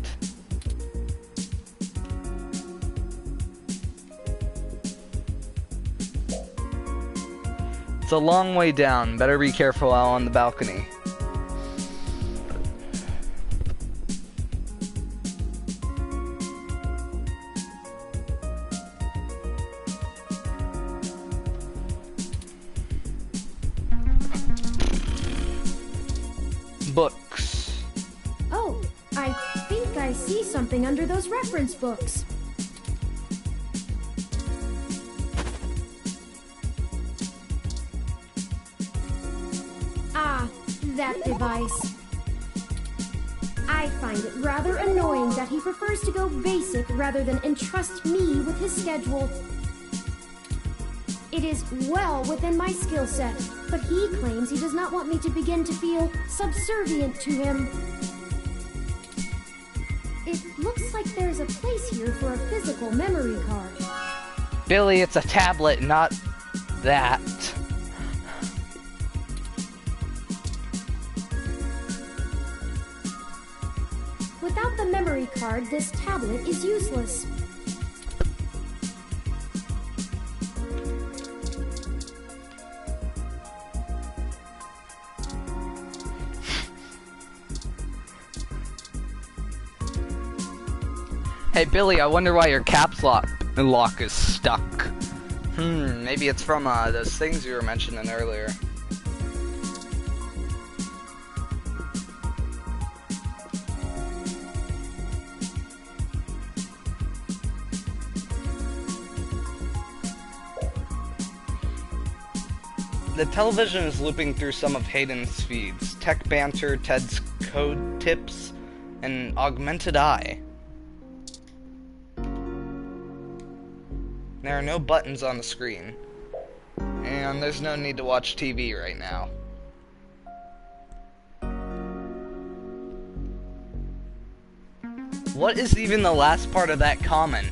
It's a long way down. Better be careful out on the balcony. Books. Oh, I think I see something under those reference books. Ah, that device. I find it rather annoying that he prefers to go basic rather than entrust me with his schedule. It is well within my skill set, but he claims he does not want me to begin to feel subservient to him. It looks like there's a place here for a physical memory card. Billy, it's a tablet, not that. Without the memory card, this tablet is useless. Hey Billy, I wonder why your caps lock is stuck. Maybe it's from those things you were mentioning earlier. The television is looping through some of Hayden's feeds. Tech Banter, Ted's Code Tips, and Augmented Eye. There are no buttons on the screen. And there's no need to watch TV right now. What is even the last part of that comment?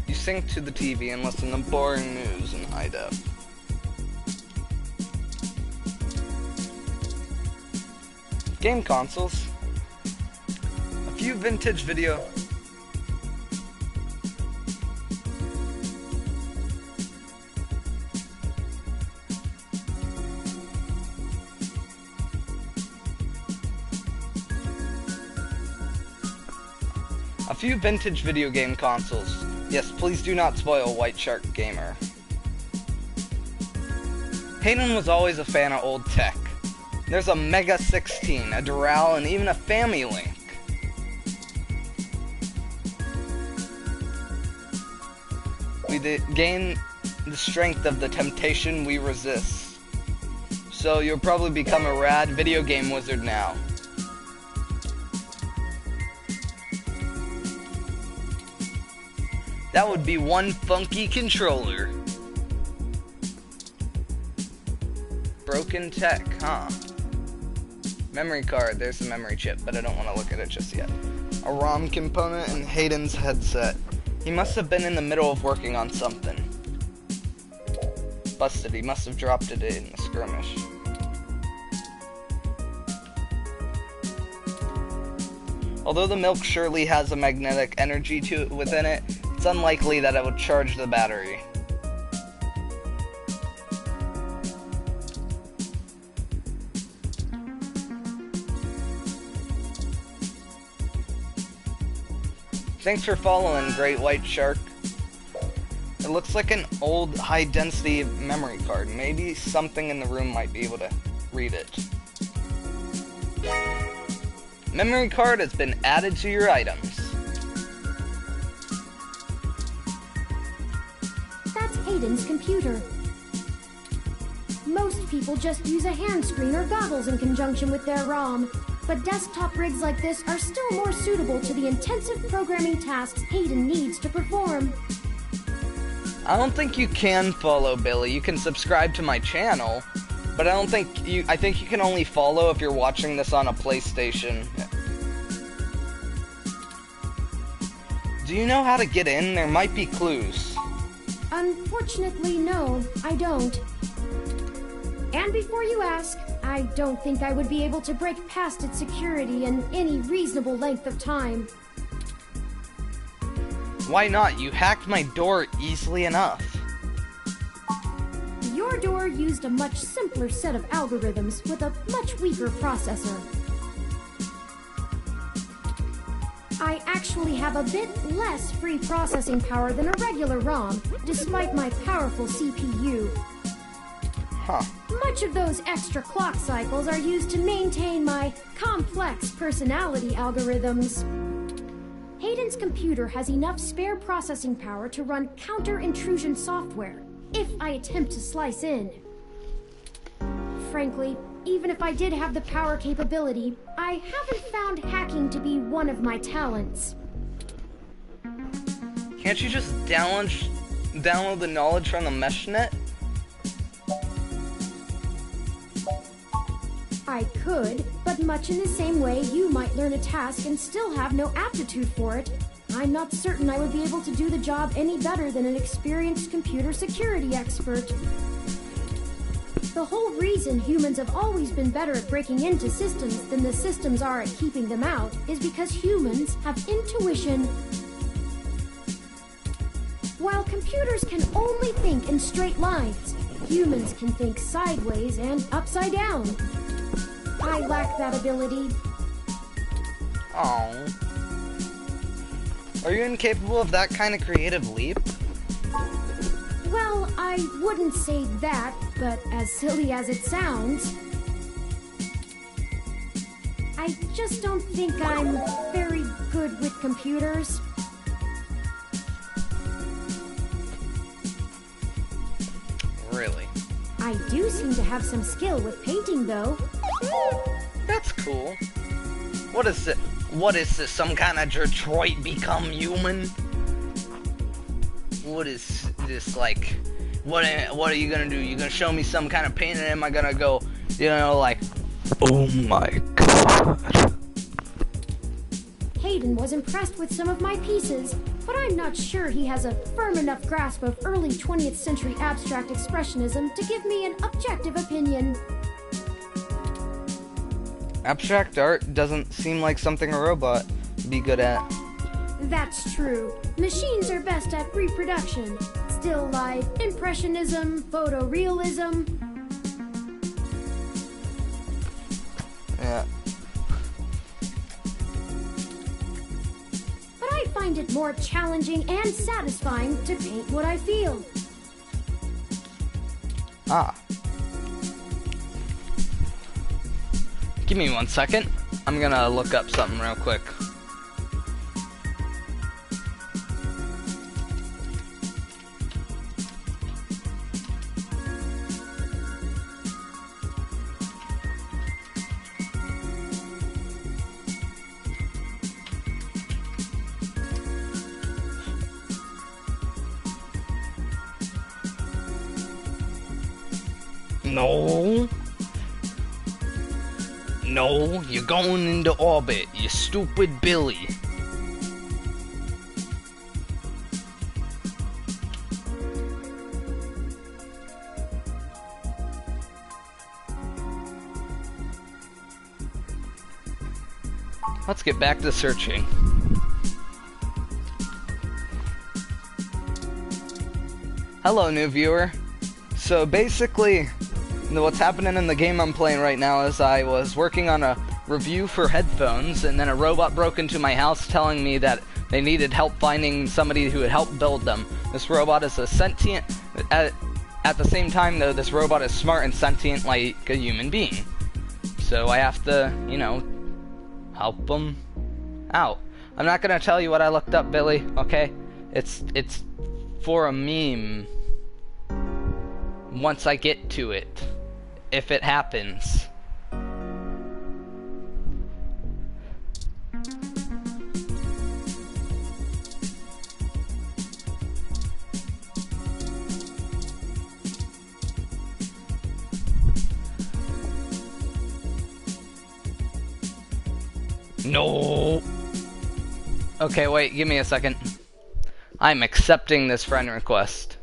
You sync to the TV and listen to boring news in high def. Game consoles. A few vintage video. A few vintage video game consoles. Yes, please do not spoil White Shark Gamer. Hayden was always a fan of old tech. There's a Mega 16, a Doral, and even a Family-Link. We gain the strength of the temptation we resist. So you'll probably become a rad video game wizard now. That would be one funky controller. Broken tech, huh? Memory card, there's the memory chip, but I don't want to look at it just yet. A ROM component in Hayden's headset. He must have been in the middle of working on something. Busted, he must have dropped it in the skirmish. Although the milk surely has a magnetic energy to it within it, it's unlikely that it would charge the battery. Thanks for following, Great White Shark. It looks like an old high-density memory card. Maybe something in the room might be able to read it. Memory card has been added to your items. That's Hayden's computer. Most people just use a hand screen or goggles in conjunction with their ROM, but desktop rigs like this are still more suitable to the intensive programming tasks Hayden needs to perform. I don't think you can follow Billy. You can subscribe to my channel, but I think you can only follow if you're watching this on a PlayStation. Do you know how to get in? There might be clues. Unfortunately, no, I don't. And before you ask, I don't think I would be able to break past its security in any reasonable length of time. Why not? You hacked my door easily enough. Your door used a much simpler set of algorithms with a much weaker processor. I actually have a bit less free processing power than a regular ROM, despite my powerful CPU. Huh. Much of those extra clock cycles are used to maintain my complex personality algorithms. Hayden's computer has enough spare processing power to run counter-intrusion software, if I attempt to slice in. Frankly, even if I did have the power capability, I haven't found hacking to be one of my talents. Can't you just download the knowledge from the meshnet? I could, but much in the same way you might learn a task and still have no aptitude for it, I'm not certain I would be able to do the job any better than an experienced computer security expert. The whole reason humans have always been better at breaking into systems than the systems are at keeping them out is because humans have intuition. While computers can only think in straight lines, humans can think sideways and upside down. I lack that ability. Oh. Are you incapable of that kind of creative leap? Well, I wouldn't say that, but as silly as it sounds, I just don't think I'm very good with computers. Really? I do seem to have some skill with painting, though. That's cool. What is it? What is this? Some kind of Detroit Become Human? What is this like? What are you gonna do? You gonna show me some kind of painting? And am I gonna go, you know, like, oh my god? Hayden was impressed with some of my pieces, but I'm not sure he has a firm enough grasp of early 20th century abstract expressionism to give me an objective opinion. Abstract art doesn't seem like something a robot would be good at. That's true. Machines are best at reproduction. Still life, impressionism, photorealism. Yeah. But I find it more challenging and satisfying to paint what I feel. Ah. Give me 1 second. I'm gonna look up something real quick. No. No, you're going into orbit, you stupid Billy. Let's get back to searching. Hello, new viewer. So basically, what's happening in the game I'm playing right now is I was working on a review for headphones, and then a robot broke into my house telling me that They needed help finding somebody who would help build them. This robot is a sentient... At the same time, though, this robot is smart and sentient like a human being. So I have to, you know, help them out. I'm not gonna tell you what I looked up, Billy, okay? It's for a meme. Once I get to it. If it happens. No. Okay, wait, give me a second. I'm accepting this friend request.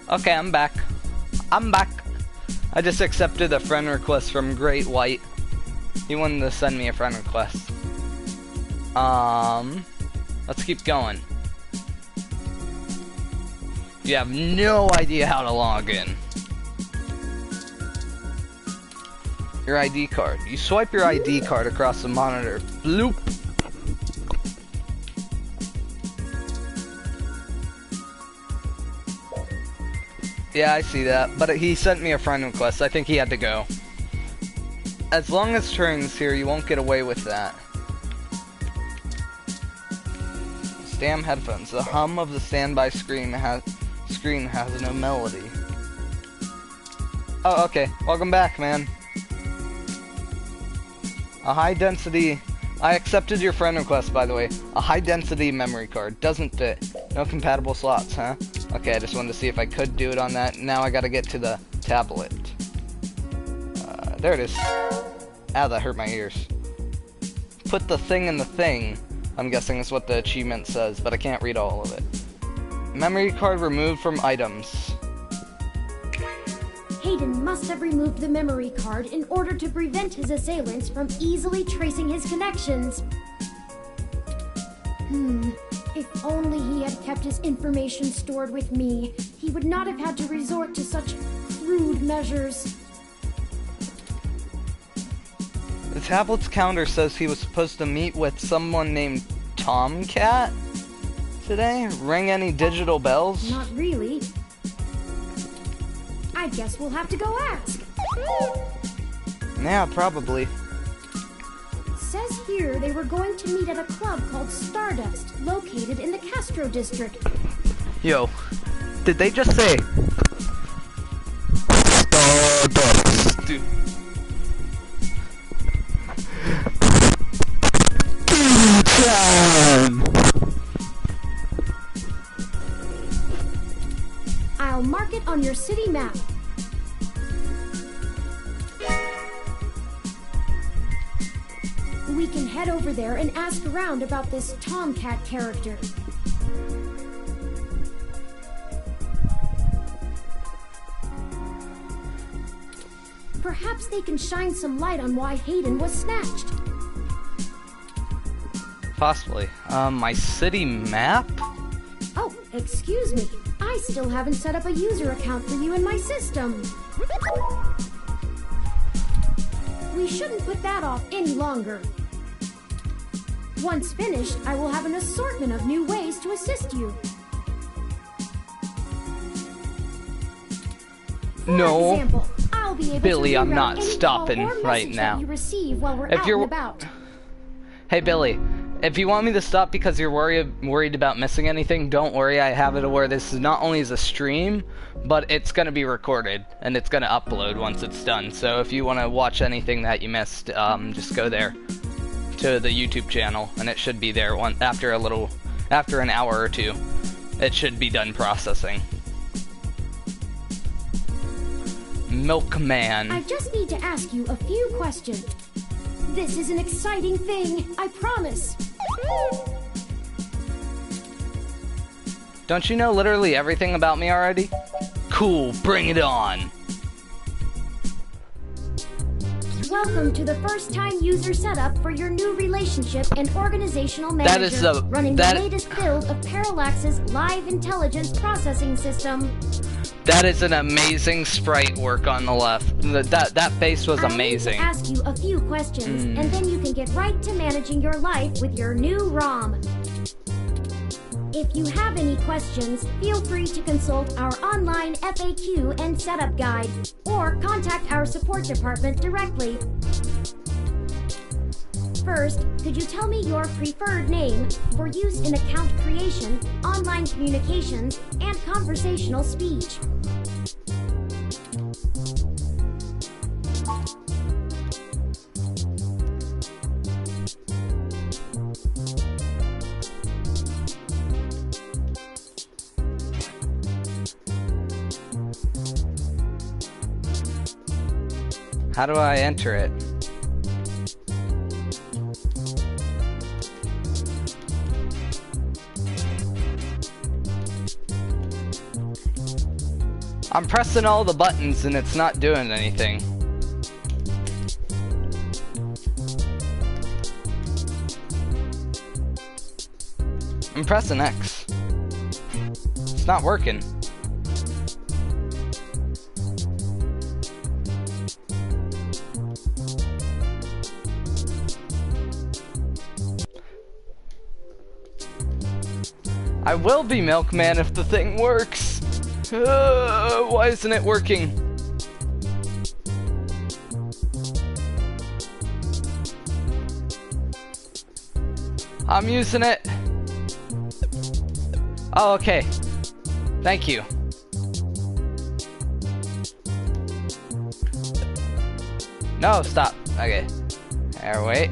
Okay, I'm back. I'm back. I just accepted a friend request from Great White. He wanted to send me a friend request. Let's keep going. You have no idea how to log in. Your ID card. You swipe your ID card across the monitor. Bloop. Yeah, I see that. But he sent me a friend request. I think he had to go. As long as Turing's here, you won't get away with that. Damn headphones. The hum of the standby screen has no melody. Oh, okay. Welcome back, man. A high density... I accepted your friend request, by the way. A high density memory card. Doesn't fit. No compatible slots, huh? Okay, I just wanted to see if I could do it on that. Now I gotta get to the tablet. There it is. Ow, that hurt my ears. Put the thing in the thing. I'm guessing is what the achievement says, but I can't read all of it. Memory card removed from items. Hayden must have removed the memory card in order to prevent his assailants from easily tracing his connections. If only he had kept his information stored with me, he would not have had to resort to such crude measures. The tablet's counter says he was supposed to meet with someone named Tomcat today. Ring any digital bells? Not really. I guess we'll have to go ask. Yeah, probably. Says here they were going to meet at a club called Stardust, located in the Castro district. Yo, did they just say Stardust? Dude. I'll mark it on your city map. We can head over there and ask around about this Tomcat character. Perhaps they can shine some light on why Hayden was snatched. Possibly. My city map? Oh, excuse me. I still haven't set up a user account for you in my system. We shouldn't put that off any longer. Once finished, I will have an assortment of new ways to assist you. No. For example, I'll be able Billy, to I'm reroute not any stopping call or right message now. that you receive while we're If out you're- and about. Hey Billy, if you want me to stop because you're worried about missing anything, don't worry. I have it where this is not only is a stream, but it's gonna be recorded and it's gonna upload once it's done. So if you want to watch anything that you missed, just go there to the YouTube channel and it should be there after an hour or two. It should be done processing. Milkman. I just need to ask you a few questions. This is an exciting thing, I promise. Don't you know literally everything about me already? Cool, bring it on. Welcome to the first-time user setup for your new relationship and organizational manager. That is the running the latest build of Parallax's live intelligence processing system. That is an amazing sprite work on the left. That face was amazing. I need to ask you a few questions, and then you can get right to managing your life with your new ROM. If you have any questions, feel free to consult our online FAQ and setup guide, or contact our support department directly. First, could you tell me your preferred name for use in account creation, online communications, and conversational speech? How do I enter it? I'm pressing all the buttons and it's not doing anything. I'm pressing X. It's not working. I will be Milkman if the thing works. Why isn't it working? I'm using it. Oh, okay. Thank you. No, stop. Okay. There, wait.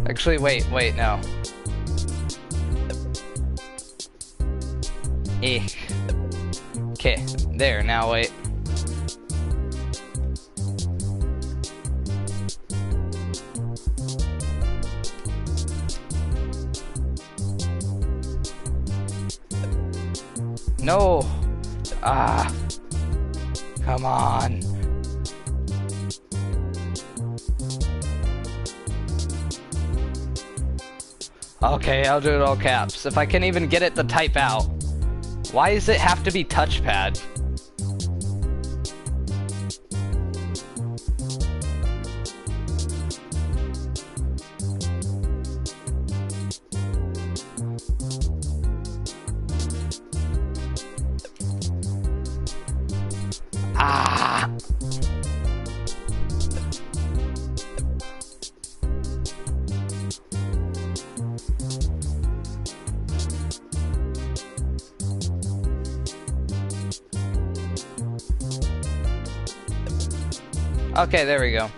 Actually, wait, no. Okay, there, now wait. No! Ah! Come on! Okay, I'll do it all caps. If I can even get it to type out. Why does it have to be touchpad? Ah! Okay, there we go.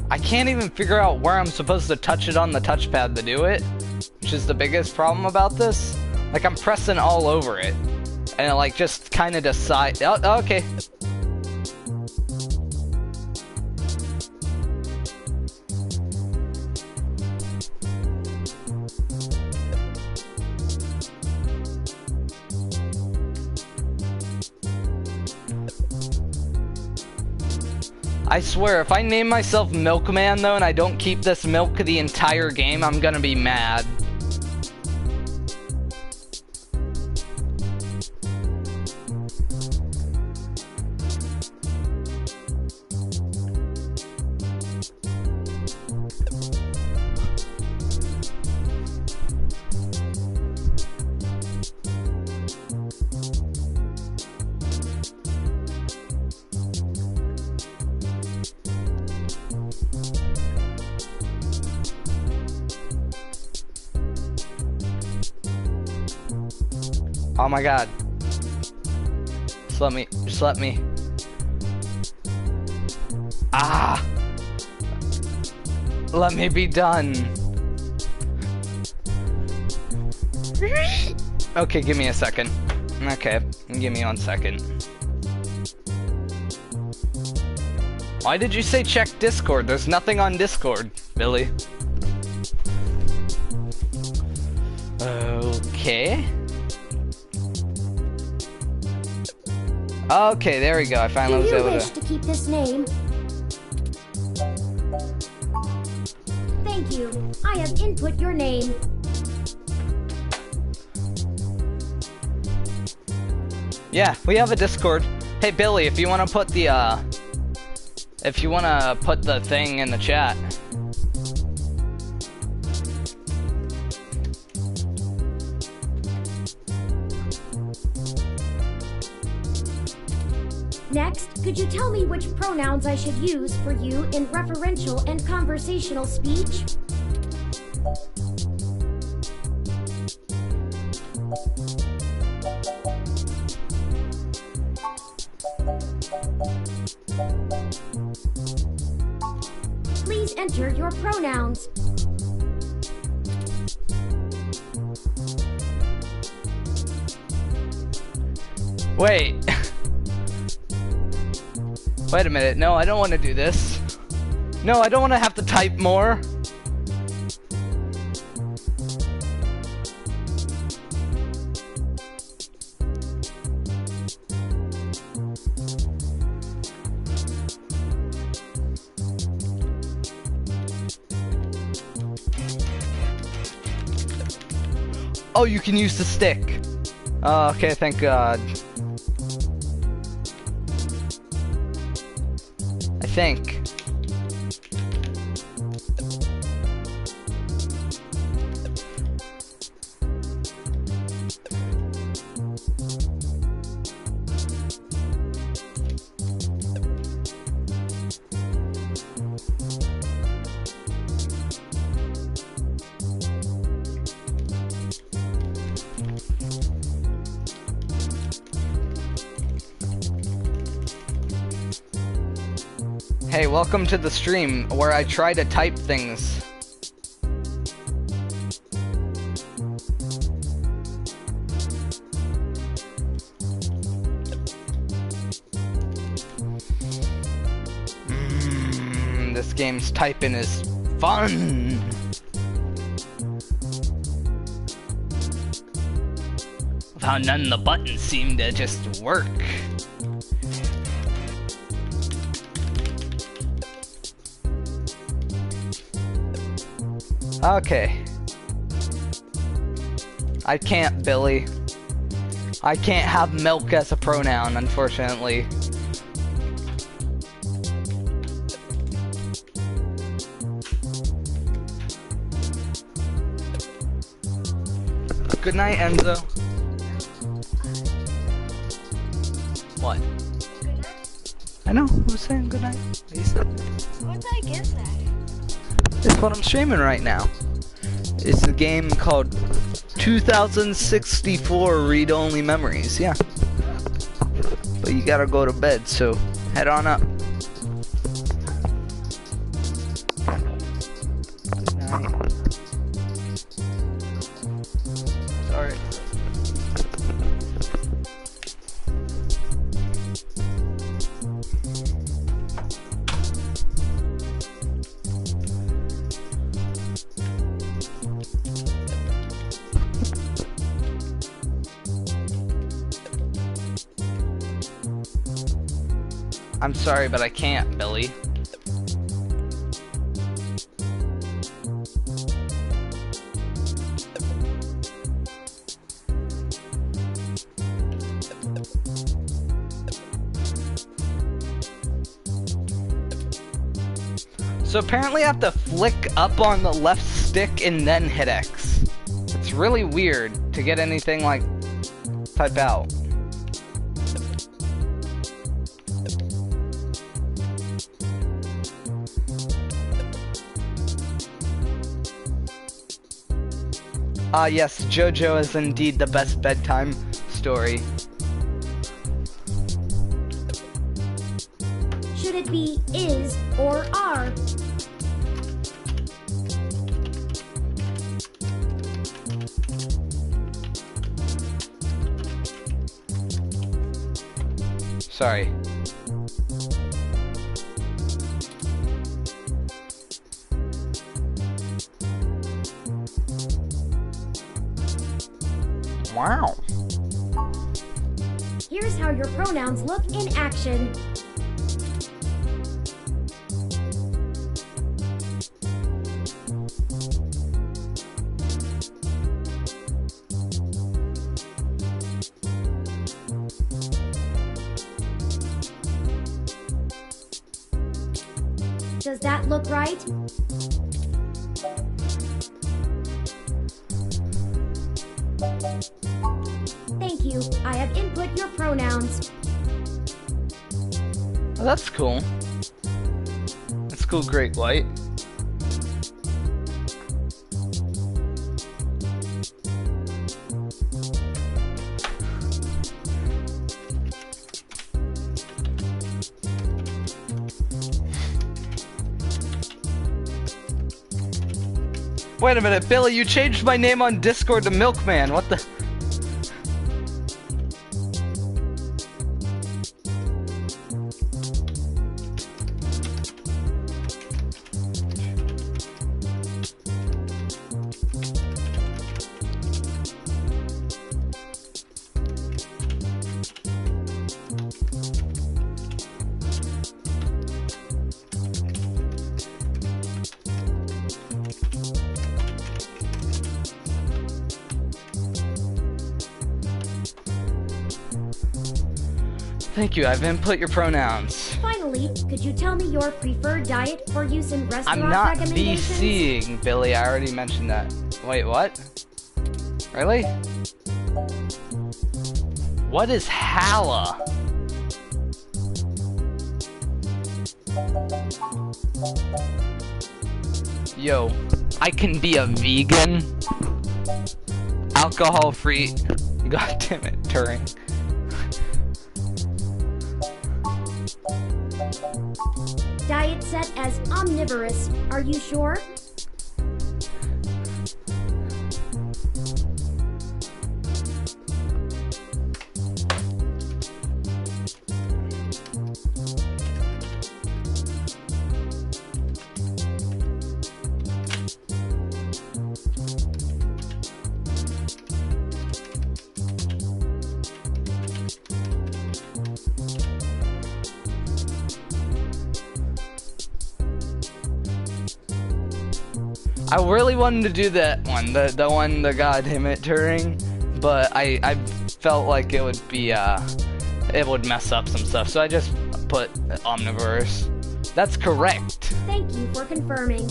I can't even figure out where I'm supposed to touch it on the touchpad to do it, which is the biggest problem about this. Like, I'm pressing all over it, and it, like, just kind of decide. Oh, okay. I swear, if I name myself Milkman, though, and I don't keep this milk the entire game, I'm gonna be mad. Oh my god. Just let me. Ah! Let me be done. Okay, give me a second. Okay, give me 1 second. Why did you say check Discord? There's nothing on Discord, Billy. Okay. Okay, there we go. I finally was Do you able wish to keep this name? Thank you. I have input your name. Yeah, we have a Discord. Hey Billy, if you wanna put the thing in the chat. Next, could you tell me which pronouns I should use for you in referential and conversational speech? Please enter your pronouns. Wait. Wait a minute. No, I don't want to do this. No, I don't want to have to type more. Oh, you can use the stick. Oh, okay, thank God. I think. Hey, welcome to the stream where I try to type things. This game's typing is fun. How none of the buttons seem to just work. Okay. I can't, Billy. I can't have milk as a pronoun, unfortunately. Good night, Enzo. What? Good night. I know, who was saying good night? He said What the heck is that? it's what I'm streaming right now. It's a game called 2064 Read-Only Memories, yeah. But you gotta go to bed, so head on up. Good night. Sorry. I'm sorry, but I can't, Billy. So apparently I have to flick up on the left stick and then hit X. It's really weird to get anything like type out. Yes, JoJo is indeed the best bedtime story. Should it be is or are? Sorry. Wow. Here's how your pronouns look in action. Does that look right? Thank you. I have input your pronouns. Oh, that's cool. That's cool, Great White. Wait a minute, Billy, you changed my name on Discord to Milkman. What the? Thank you, I've input your pronouns. Finally, could you tell me your preferred diet for use in restaurant I'm not recommendations? VCing, Billy, I already mentioned that. Wait, what? Really? What is Hala? Yo, I can be a vegan? Alcohol free. God damn it, Turing. Diet set as omnivorous. Are you sure? I really wanted to do that one, the goddamn it Turing, but I felt like it would be it would mess up some stuff, so I just put omnivorous. That's correct. Thank you for confirming.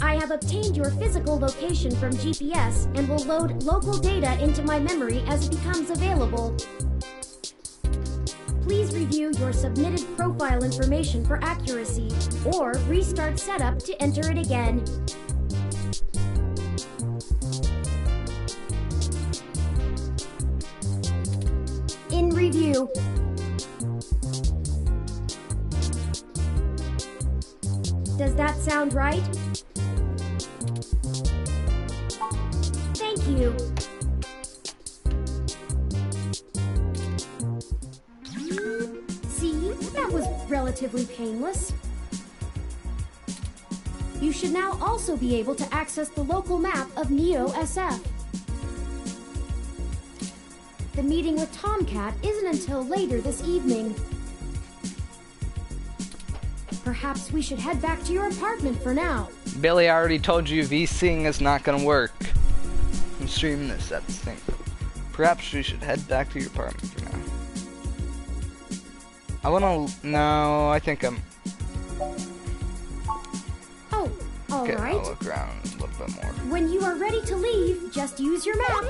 I have obtained your physical location from GPS and will load local data into my memory as it becomes available. Please review your submitted profile information for accuracy, or restart setup to enter it again. In review. Does that sound right? Thank you. See, that was relatively painless. You should now also be able to access the local map of Neo SF. The meeting with Tomcat isn't until later this evening. Perhaps we should head back to your apartment for now. Billy, I already told you VCing is not gonna work. I'm streaming this at the thing. Perhaps we should head back to your apartment for now. I wanna... No, I think I'm... Oh, all Okay, right. I'll look around a little bit more. When you are ready to leave, just use your map.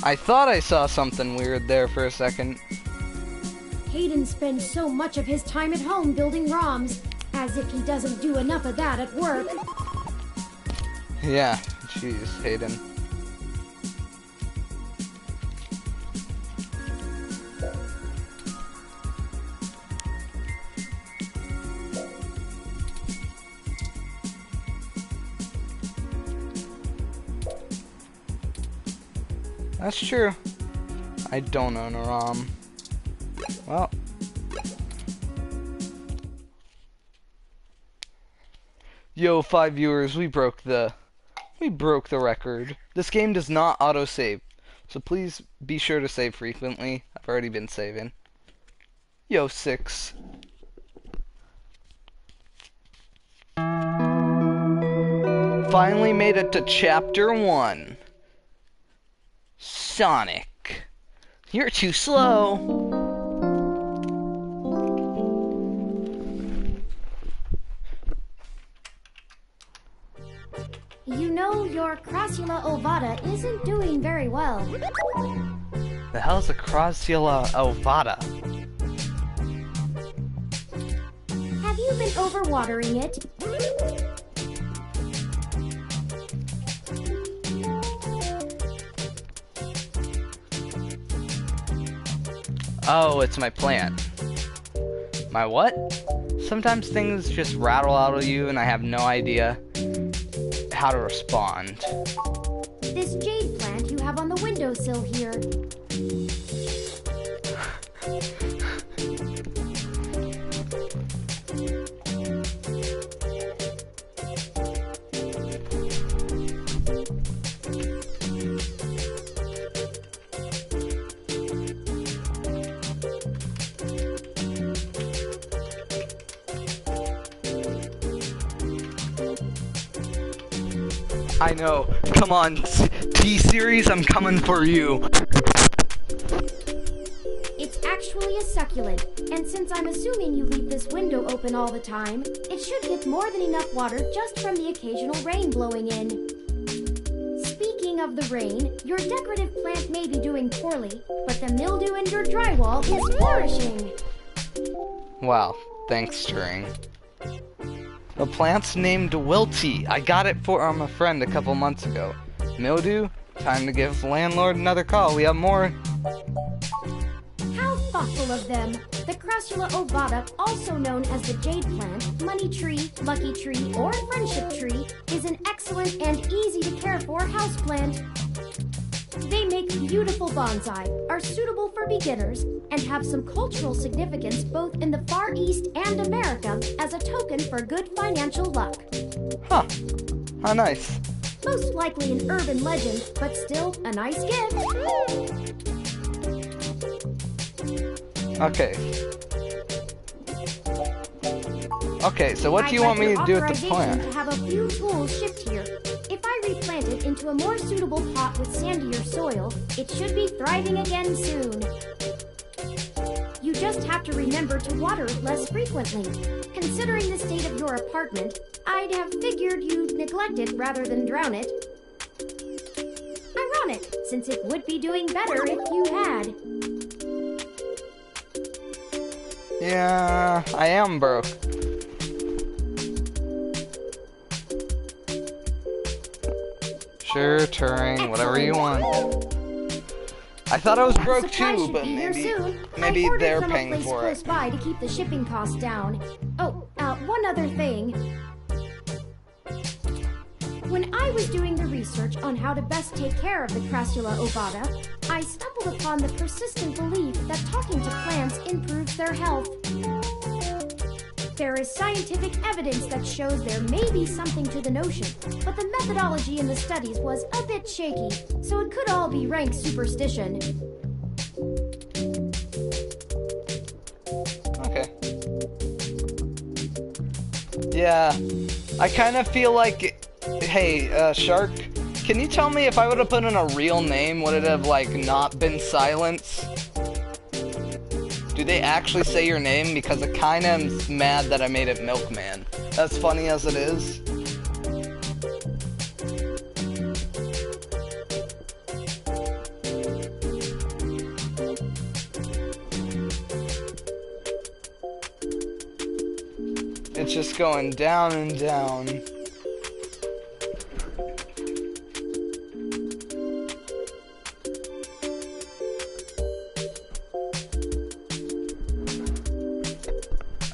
I thought I saw something weird there for a second. Hayden spends so much of his time at home building ROMs, as if he doesn't do enough of that at work. Yeah, jeez, Hayden. That's true. I don't own a ROM. Well, Yo, 5 viewers, we broke the record. This game does not auto-save, so please be sure to save frequently. I've already been saving. Yo, 6. Finally made it to chapter 1. Sonic, you're too slow. You know, your Crassula ovata isn't doing very well. The hell's a Crassula ovata? Have you been overwatering it? Oh, it's my plant. My what? Sometimes things just rattle out of you and I have no idea how to respond. This jade plant you have on the windowsill here. I know. Come on, T-Series, I'm coming for you. It's actually a succulent, and since I'm assuming you leave this window open all the time, it should get more than enough water just from the occasional rain blowing in. Speaking of the rain, your decorative plant may be doing poorly, but the mildew in your drywall is flourishing. Wow, thanks, String. The plant's named Wilty. I got it from a friend a couple months ago. Mildew? Time to give landlord another call. We have more. How thoughtful of them. The Crassula ovata, also known as the jade plant, money tree, lucky tree, or friendship tree, is an excellent and easy to care for houseplant. They make beautiful bonsai, are suitable for beginners, and have some cultural significance both in the Far East and America as a token for good financial luck. Huh. How nice. Most likely an urban legend, but still a nice gift. Okay. Okay, so what do you want me to do with the plant? To have a few tools shipped here. If I replant it into a more suitable pot with sandier soil, it should be thriving again soon. You just have to remember to water it less frequently. Considering the state of your apartment, I'd have figured you'd neglect it rather than drown it. Ironic, since it would be doing better if you had. Yeah, I am broke. Sure, Turing, whatever you want. I thought I was broke too, but maybe they're paying for it. By to keep the shipping costs down. Oh, one other thing. When I was doing the research on how to best take care of the Crassula ovata, I stumbled upon the persistent belief that talking to plants improves their health. There is scientific evidence that shows there may be something to the notion, but the methodology in the studies was a bit shaky, so it could all be rank superstition. Okay. Yeah, I kind of feel like, hey, Shark, can you tell me if I would have put in a real name, would it have, like, not been Silence? Do they actually say your name? Because I kind of am mad that I made it Milkman. As funny as it is. It's just going down and down.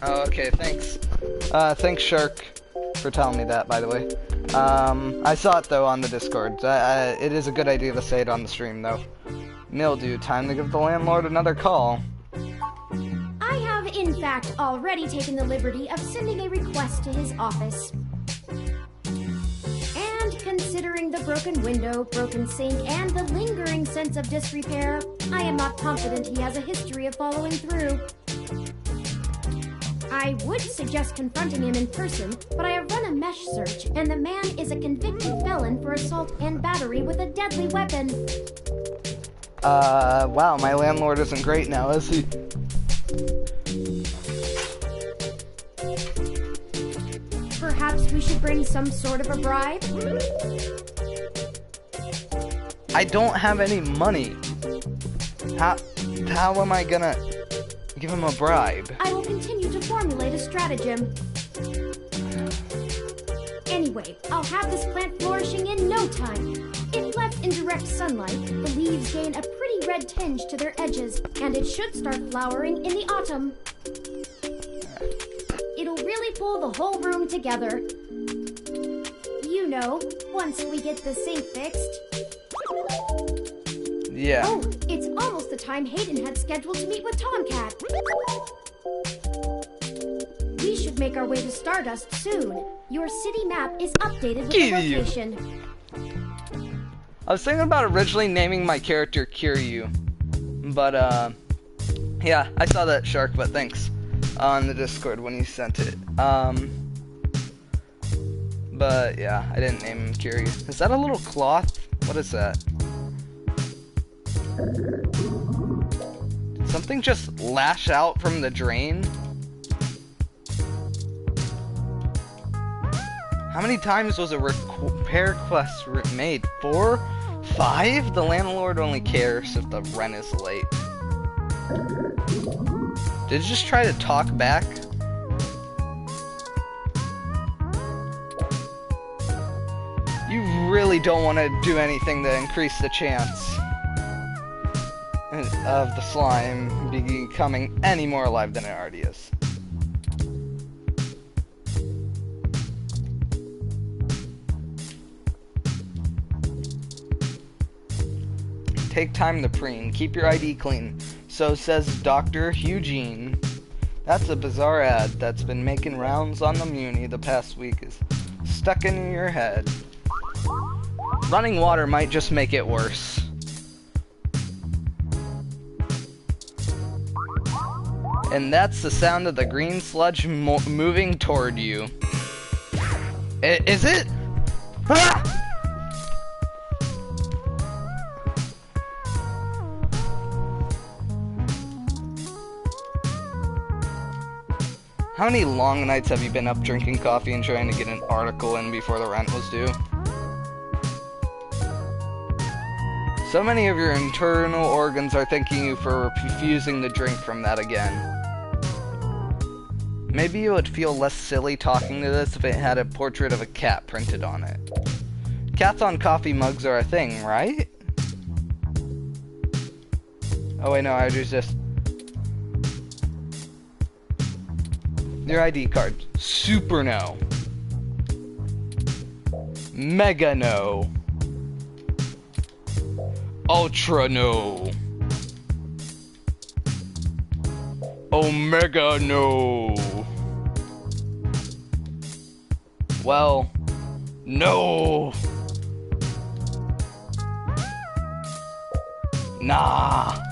Oh, okay, thanks. Thanks, Shark, for telling me that, by the way. I saw it, though, on the Discord. It is a good idea to say it on the stream, though. Mildew, time to give the landlord another call. I have, in fact, already taken the liberty of sending a request to his office. Considering the broken window, broken sink, and the lingering sense of disrepair, I am not confident he has a history of following through. I would suggest confronting him in person, but I have run a mesh search, and the man is a convicted felon for assault and battery with a deadly weapon. Wow, my landlord isn't great now, is he? Perhaps we should bring some sort of a bribe? I don't have any money. How am I gonna give him a bribe? I will continue to formulate a stratagem. Anyway, I'll have this plant flourishing in no time. If left in direct sunlight, the leaves gain a pretty red tinge to their edges, and it should start flowering in the autumn. It'll really pull the whole room together. You know, once we get the sink fixed. Yeah. Oh, it's almost the time Hayden had scheduled to meet with Tomcat. We should make our way to Stardust soon. Your city map is updated with the location. I was thinking about originally naming my character Kiryu, but yeah, I saw that, Shark, but thanks on the Discord when you sent it. But yeah, I didn't name him Kiryu. Is that a little cloth? What is that? Did something just lash out from the drain? How many times was a repair request made? 4? 5? The landlord only cares if the rent is late. Did it just try to talk back? You really don't want to do anything to increase the chance of the slime becoming any more alive than it already is. Take time to preen. Keep your ID clean. So says Dr. Eugene. That's a bizarre ad that's been making rounds on the Muni the past week. Is stuck in your head. Running water might just make it worse. And that's the sound of the green sludge moving toward you. Is it? Ah! How many long nights have you been up drinking coffee and trying to get an article in before the rent was due? So many of your internal organs are thanking you for refusing to drink from that again. Maybe you would feel less silly talking to this if it had a portrait of a cat printed on it. Cats on coffee mugs are a thing, right? Oh wait, no, I was just... Your ID card. Super no. Mega no. Ultra no. Omega no. Well, no. Nah.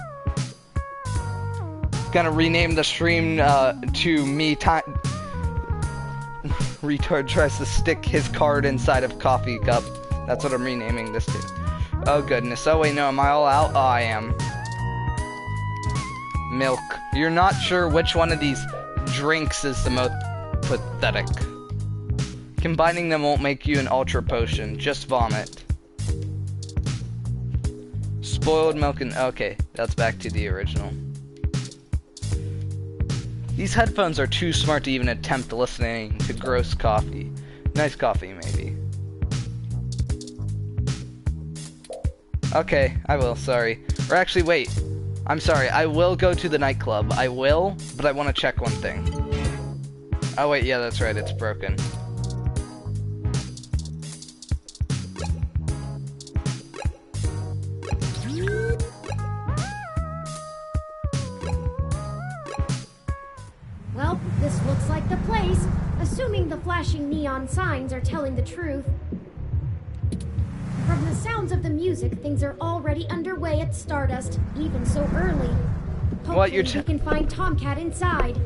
Gonna rename the stream to me time. Retard tries to stick his card inside of coffee cup. That's what I'm renaming this to. Oh goodness. Oh wait, no, am I all out? Oh, I am. Milk. You're not sure which one of these drinks is the most pathetic. Combining them won't make you an ultra potion. Just vomit. Spoiled milk and... Okay, that's back to the original. These headphones are too smart to even attempt listening to gross coffee. Nice coffee, maybe. Okay, I will, sorry. Or actually, wait. I'm sorry, I will go to the nightclub. I will, but I want to check one thing. Oh wait, yeah, that's right, it's broken. Well, this looks like the place, assuming the flashing neon signs are telling the truth. From the sounds of the music, things are already underway at Stardust, even so early. Hopefully we can find Tomcat inside.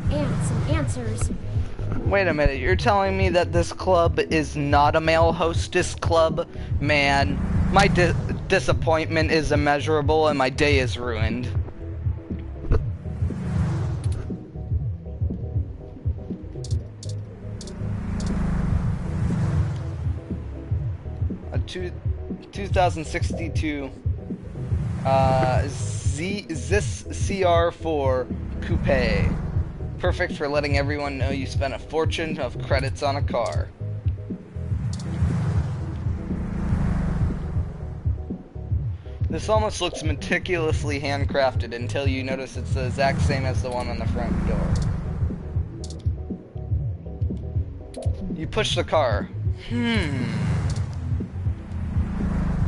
And some answers. Wait a minute, you're telling me that this club is not a male hostess club? Man, my disappointment is immeasurable and my day is ruined. 2062 Zis CR4 Coupe. Perfect for letting everyone know you spent a fortune of credits on a car. This almost looks meticulously handcrafted until you notice it's the exact same as the one on the front door. You push the car.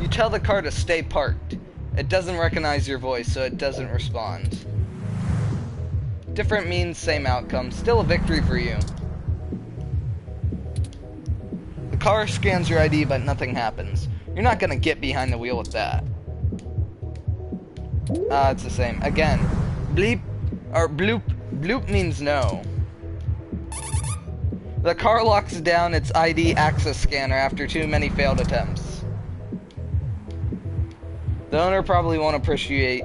You tell the car to stay parked. It doesn't recognize your voice, so it doesn't respond. Different means, same outcome. Still a victory for you. The car scans your ID, but nothing happens. You're not gonna get behind the wheel with that. It's the same. Again, bleep, or bloop. Bloop means no. The car locks down its ID access scanner after too many failed attempts. The owner probably won't appreciate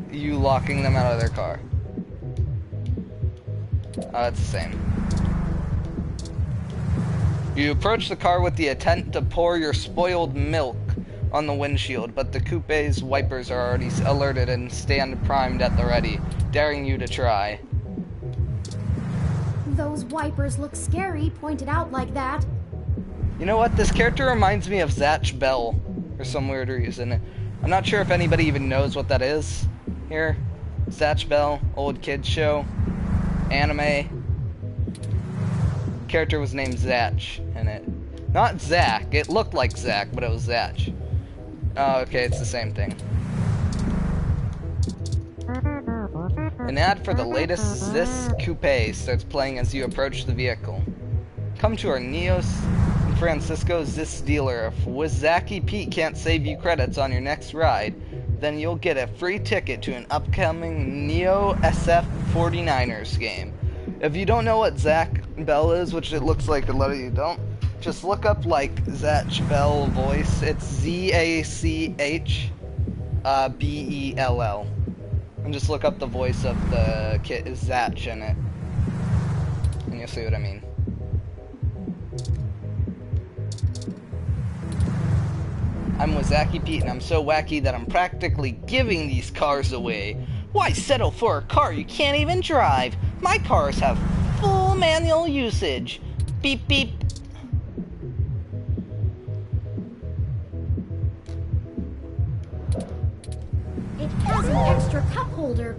you locking them out of their car. It's the same. You approach the car with the intent to pour your spoiled milk on the windshield, but the coupe's wipers are already alerted and stand primed at the ready, daring you to try. Those wipers look scary, pointed out like that. You know what? This character reminds me of Zatch Bell for some weird reason. I'm not sure if anybody even knows what that is here. Zatch Bell, old kids show, anime. Character was named Zatch in it. Not Zach. It looked like Zach, but it was Zatch. Oh, okay, it's the same thing. An ad for the latest Zis Coupe starts playing as you approach the vehicle. Come to our Neo San Francisco Zis dealer. If Wizaki Pete can't save you credits on your next ride, then you'll get a free ticket to an upcoming Neo SF 49ers game. If you don't know what Zach Bell is, which it looks like a lot of you don't, just look up like Zatch Bell voice. It's ZACH BELL. And just look up the voice of the kid Zatch in it. And you'll see what I mean. I'm Wizaki Pete, and I'm so wacky that I'm practically giving these cars away. Why settle for a car you can't even drive? My cars have full manual usage. Beep beep. It has an extra cup holder.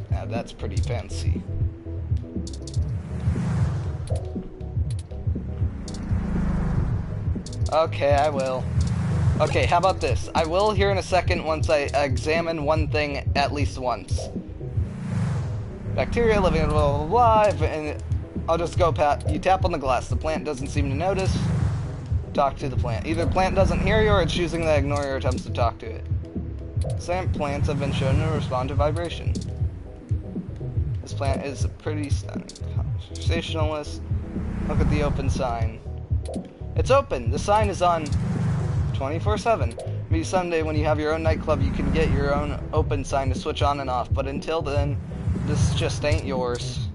Now that's pretty fancy. Okay, I will. Okay, how about this? I will here in a second once I examine one thing at least once. Bacteria living in blah blah blah, and I'll just go you tap on the glass. The plant doesn't seem to notice. Talk to the plant. Either the plant doesn't hear you or it's choosing to ignore your attempts to talk to it. Some plants have been shown to respond to vibration. This plant is a pretty stunning conversationalist. Look at the open sign. It's open! The sign is on 24/7. Maybe someday when you have your own nightclub you can get your own open sign to switch on and off, but until then, this just ain't yours.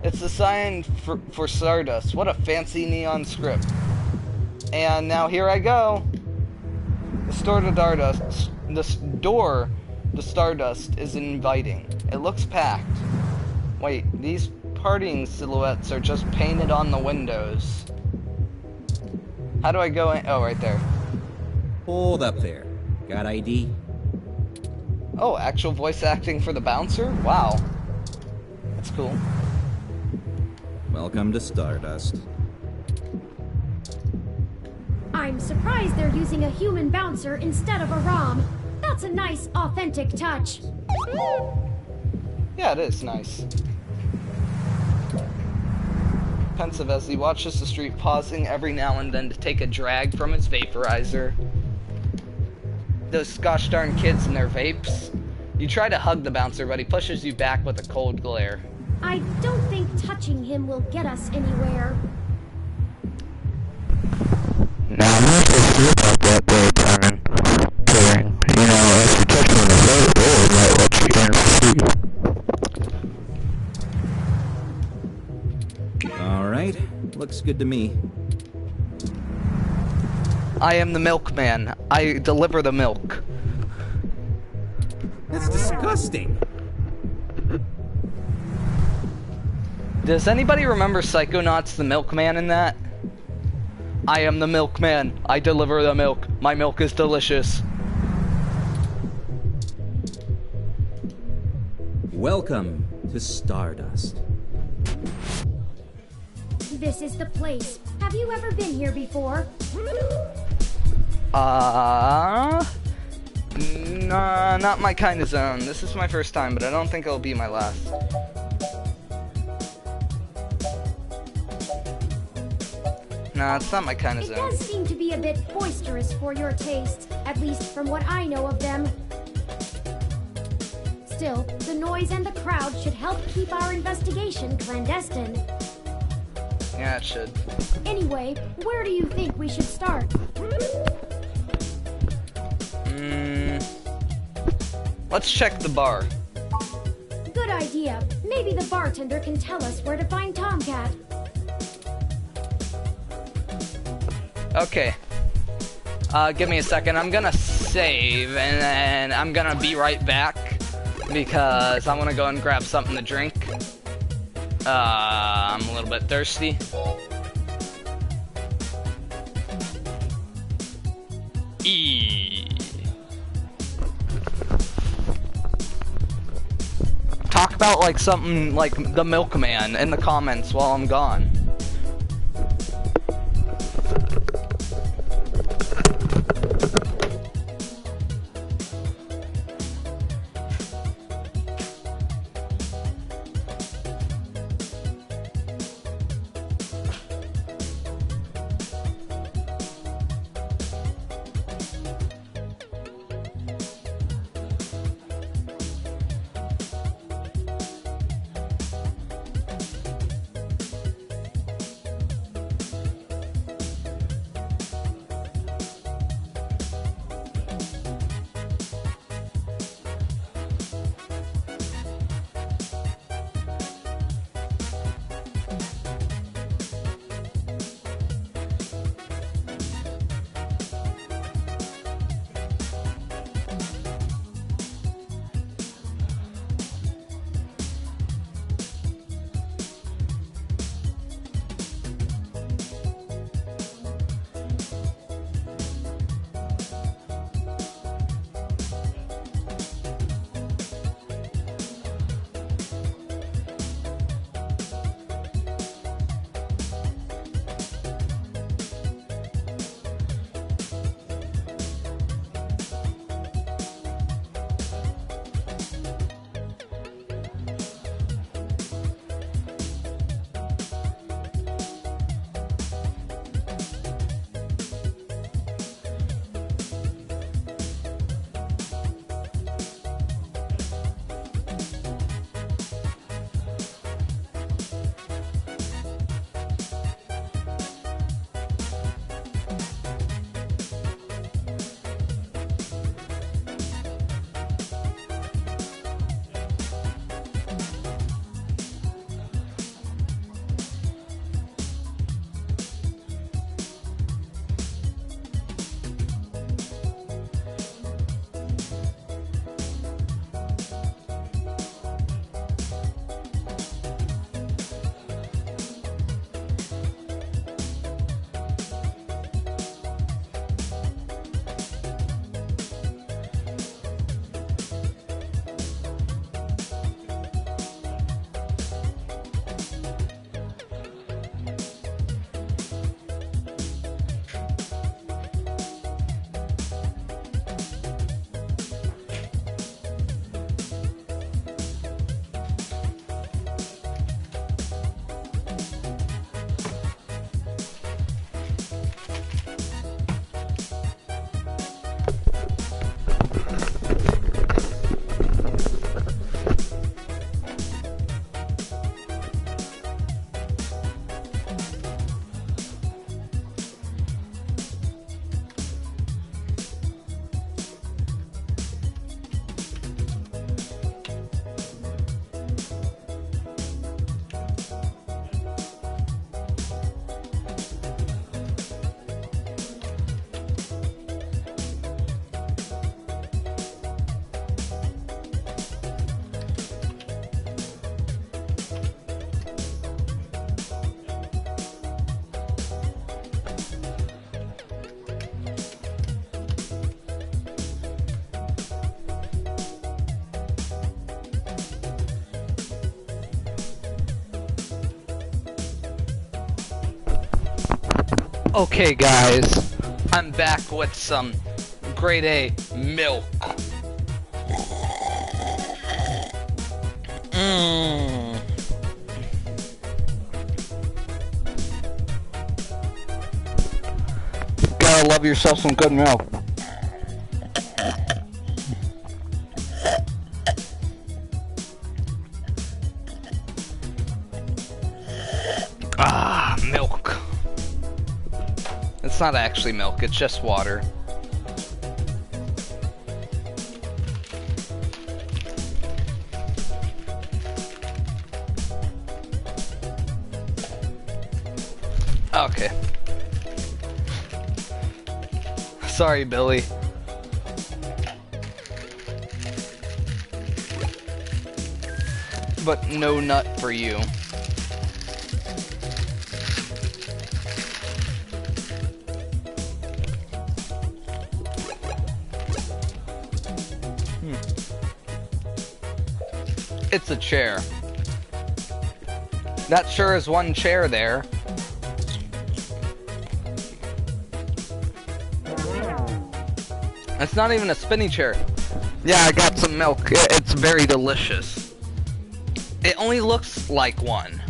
It's the sign for Stardust. What a fancy neon script. And now here I go. The door to Stardust is inviting. It looks packed. Wait, these partying silhouettes are just painted on the windows. How do I go in? Oh, right there. Hold up there. Got ID? Oh, actual voice acting for the bouncer? Wow. That's cool. Welcome to Stardust. I'm surprised they're using a human bouncer instead of a ROM. That's a nice, authentic touch. Yeah, it is nice. pensive as he watches the street, pausing every now and then to take a drag from his vaporizer. Those gosh darn kids and their vapes. You try to hug the bouncer, but he pushes you back with a cold glare. I don't think touching him will get us anywhere. Now, I'm not so sure about that though, Karen. You know, if you touch him in the face, it might let you in to see. Alright, looks good to me. I am the milkman. I deliver the milk. That's disgusting. Does anybody remember Psychonauts the milkman in that? I am the milkman. I deliver the milk. My milk is delicious. Welcome to Stardust. This is the place. Have you ever been here before? Nah, not my kind of zone. This is my first time, but I don't think it'll be my last. Nah, it's not my kind of It zone. does seem to be a bit boisterous for your tastes, at least from what I know of them. Still, the noise and the crowd should help keep our investigation clandestine. Yeah, it should. Anyway, where do you think we should start? Let's check the bar. Good idea. Maybe the bartender can tell us where to find Tomcat. Okay. Give me a second. I'm gonna save, and then I'm gonna be right back because I want to go and grab something to drink. I'm a little bit thirsty. Talk about like something like the milkman in the comments while I'm gone. Okay guys, I'm back with some grade A milk. Gotta love yourself some good milk. Ah, milk. It's not actually milk, it's just water. Okay. Sorry, Billy. But no nut for you. It's a chair. That sure is one chair there. It's not even a spinny chair. Yeah, I got some milk. It's very delicious. It only looks like one.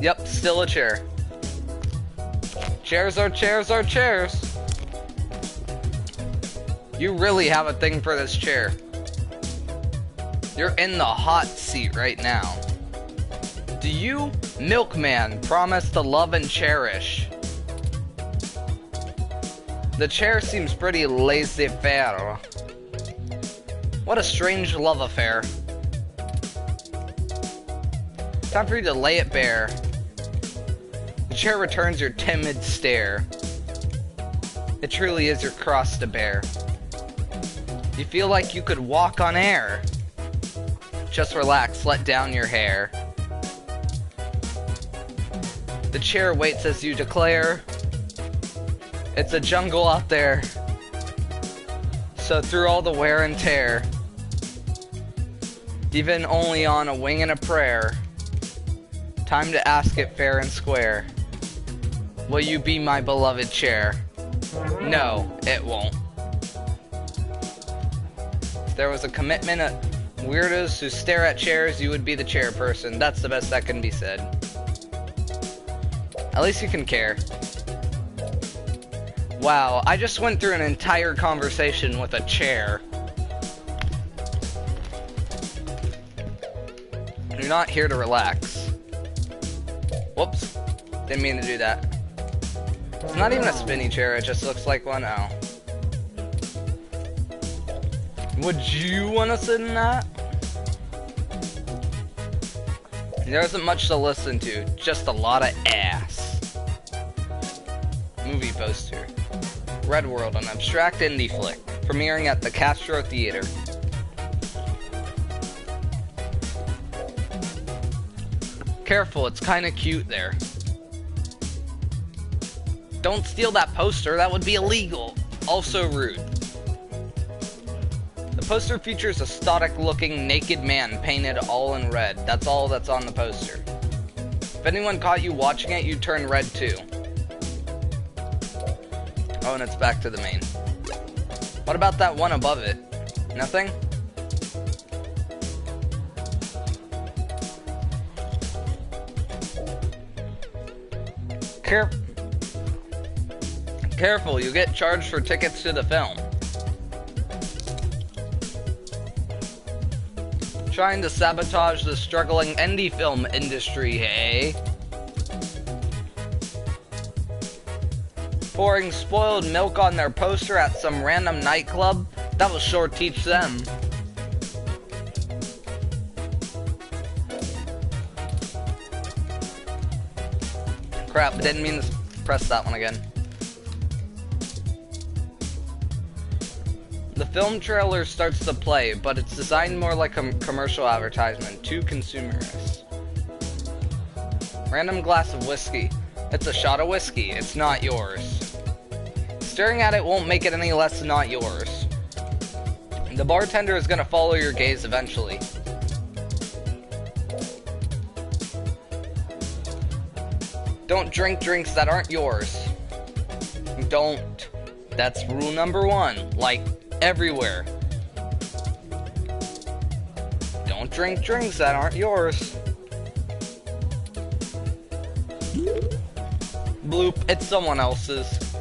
Yep, still a chair. Chairs are chairs are chairs. You really have a thing for this chair. You're in the hot seat right now. Do you, milkman, promise to love and cherish? The chair seems pretty laissez-faire. What a strange love affair. Time for you to lay it bare. The chair returns your timid stare. It truly is your cross to bear. You feel like you could walk on air. Just relax, let down your hair. The chair waits as you declare, it's a jungle out there. So through all the wear and tear, even only on a wing and a prayer, time to ask it fair and square. Will you be my beloved chair? No, it won't. If there was a commitment of weirdos who stare at chairs, you would be the chairperson. That's the best that can be said. At least you can care. Wow, I just went through an entire conversation with a chair. You're not here to relax. Whoops. Didn't mean to do that. It's not even a spinny chair, it just looks like one. Oh. Would you want to sit in that? There isn't much to listen to, just a lot of ass. Movie poster. Red World, an abstract indie flick, premiering at the Castro Theater. Careful, it's kinda cute there. Don't steal that poster, that would be illegal. Also rude. The poster features a static-looking naked man painted all in red. That's all that's on the poster. If anyone caught you watching it, you'd turn red too. Oh, and it's back to the main. What about that one above it? Nothing? Careful, you get charged for tickets to the film. Trying to sabotage the struggling indie film industry, hey? Pouring spoiled milk on their poster at some random nightclub? That will sure teach them. Crap, I didn't mean to press that one again. The film trailer starts to play, but it's designed more like a commercial advertisement, too consumerist. Random glass of whiskey. It's a shot of whiskey, it's not yours. Staring at it won't make it any less not yours. The bartender is gonna follow your gaze eventually. Don't drink drinks that aren't yours. Don't. That's rule number 1. Like, everywhere. Don't drink drinks that aren't yours. Bloop, it's someone else's.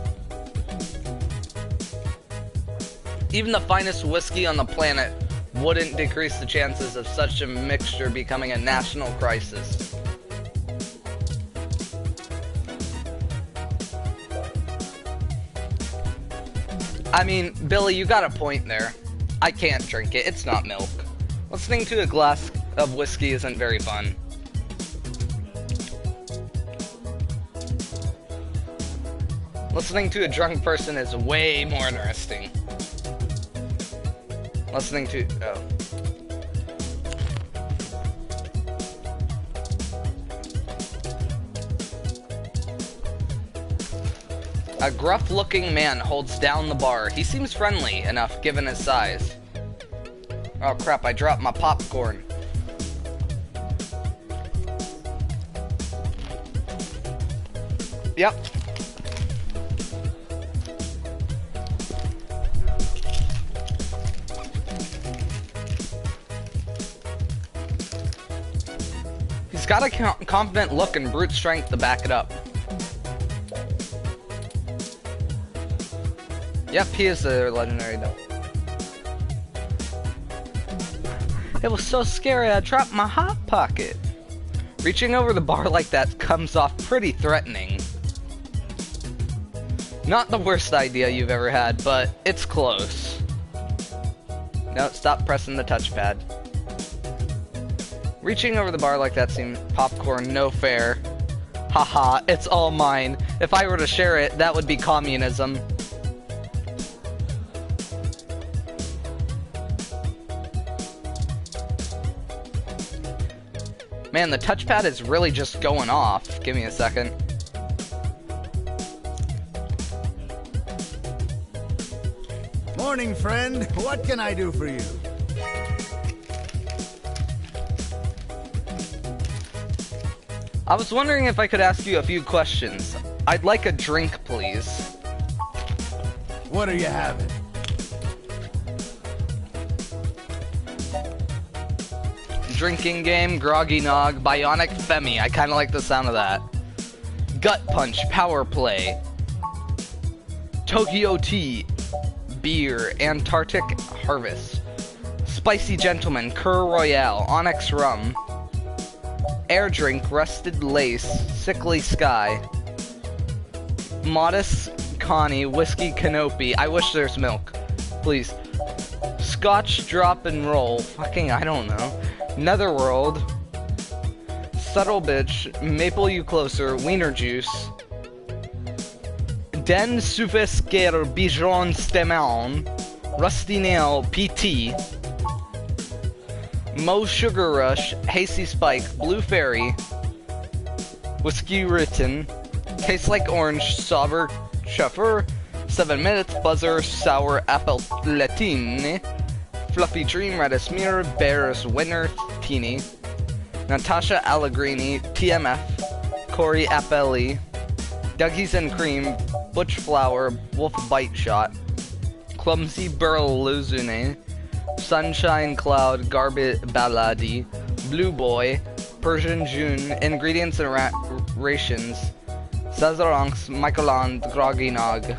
Even the finest whiskey on the planet wouldn't decrease the chances of such a mixture becoming a national crisis. I mean, Billy, you got a point there. I can't drink it, it's not milk. Listening to a glass of whiskey isn't very fun. Listening to a drunk person is way more interesting. Listening to... oh. A gruff-looking man holds down the bar. He seems friendly enough given his size. Oh crap, I dropped my popcorn. Yep. He's got a confident look and brute strength to back it up. Yep, he is the legendary though. It was so scary I dropped my hot pocket. Reaching over the bar like that comes off pretty threatening. Not the worst idea you've ever had, but it's close. No, stop pressing the touchpad. Reaching over the bar like that seems popcorn, no fair. Haha, it's all mine. If I were to share it, that would be communism. Man, the touchpad is really just going off. Give me a second. Morning, friend. What can I do for you? I was wondering if I could ask you a few questions. I'd like a drink, please. What are you having? Drinking game, Groggy Nog, Bionic Femi. I kinda like the sound of that. Gut Punch, Power Play. Tokyo Tea, Beer, Antarctic Harvest. Spicy Gentleman, Cur Royale, Onyx Rum. Air Drink, Rusted Lace, Sickly Sky. Modest Connie, Whiskey Canopy. I wish there's milk. Please. Scotch Drop and Roll. Fucking, I don't know. Netherworld. Subtle Bitch. Maple You Closer. Wiener Juice. Den Sufesker Bijon Stemon. Rusty Nail PT. Mo Sugar Rush. Hasty Spike. Blue Fairy. Whiskey Written. Tastes Like Orange. Sauber Chuffer. 7 Minutes. Buzzer. Sour Apple Latine. Fluffy Dream, Redis Mirror, Bears Winner, Teeny, Natasha Allegrini, TMF, Corey Appelli, Dougie's and Cream, Butch Flower, Wolf Bite Shot, Clumsy Burl Luzune, Sunshine Cloud, Garbit Baladi, Blue Boy, Persian June, Ingredients and Rations, Cesaronx, Micheland, Groggy Nog.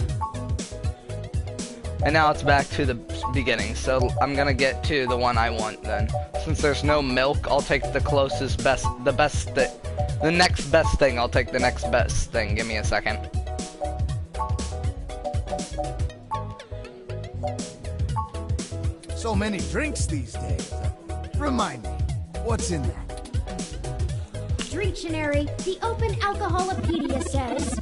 And now it's back to the beginning, so I'm gonna get to the one I want then. Since there's no milk, I'll take the closest best, the next best thing. I'll take the next best thing. Give me a second. So many drinks these days. Remind me, what's in that? Dictionary, the Open Alcoholopedia says...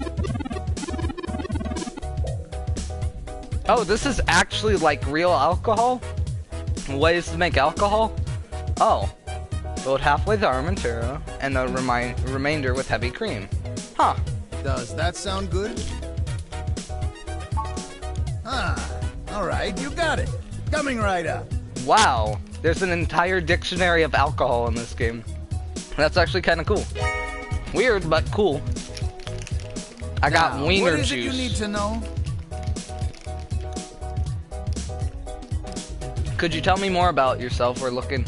Oh, this is actually like real alcohol? Ways to make alcohol? Oh. Filled halfway with Armentero, and the remainder with heavy cream. Huh. Does that sound good? Alright, you got it. Coming right up. Wow. There's an entire dictionary of alcohol in this game. That's actually kind of cool. Weird, but cool. I got Now, wiener what is juice. it you need to know? Could you tell me more about yourself? We're looking.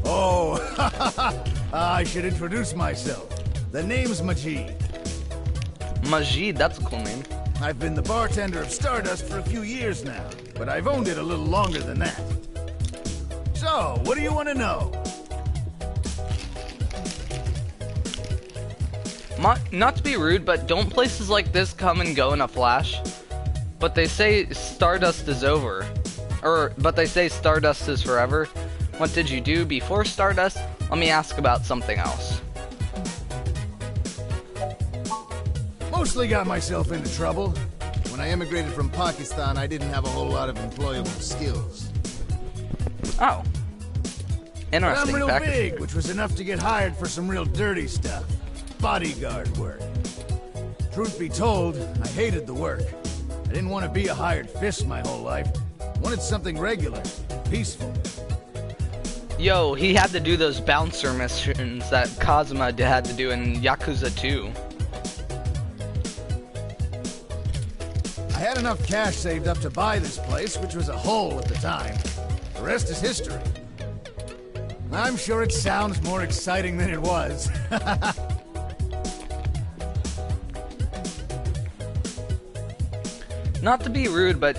Oh, I should introduce myself. The name's Majid. Majid, that's a cool name. I've been the bartender of Stardust for a few years now, but I've owned it a little longer than that. So, what do you want to know? Not to be rude, but don't places like this come and go in a flash? But they say Stardust is over. But they say Stardust is forever. What did you do before Stardust? Let me ask about something else. Mostly got myself into trouble. When I emigrated from Pakistan, I didn't have a whole lot of employable skills. Oh. But Interesting. I'm real fact. big, which was enough to get hired for some real dirty stuff. Bodyguard work. Truth be told, I hated the work. I didn't want to be a hired fist my whole life. I wanted something regular, peaceful. Yo, he had to do those bouncer missions that Kazuma had to do in Yakuza 2. I had enough cash saved up to buy this place, which was a hole at the time. The rest is history. I'm sure it sounds more exciting than it was. Not to be rude, but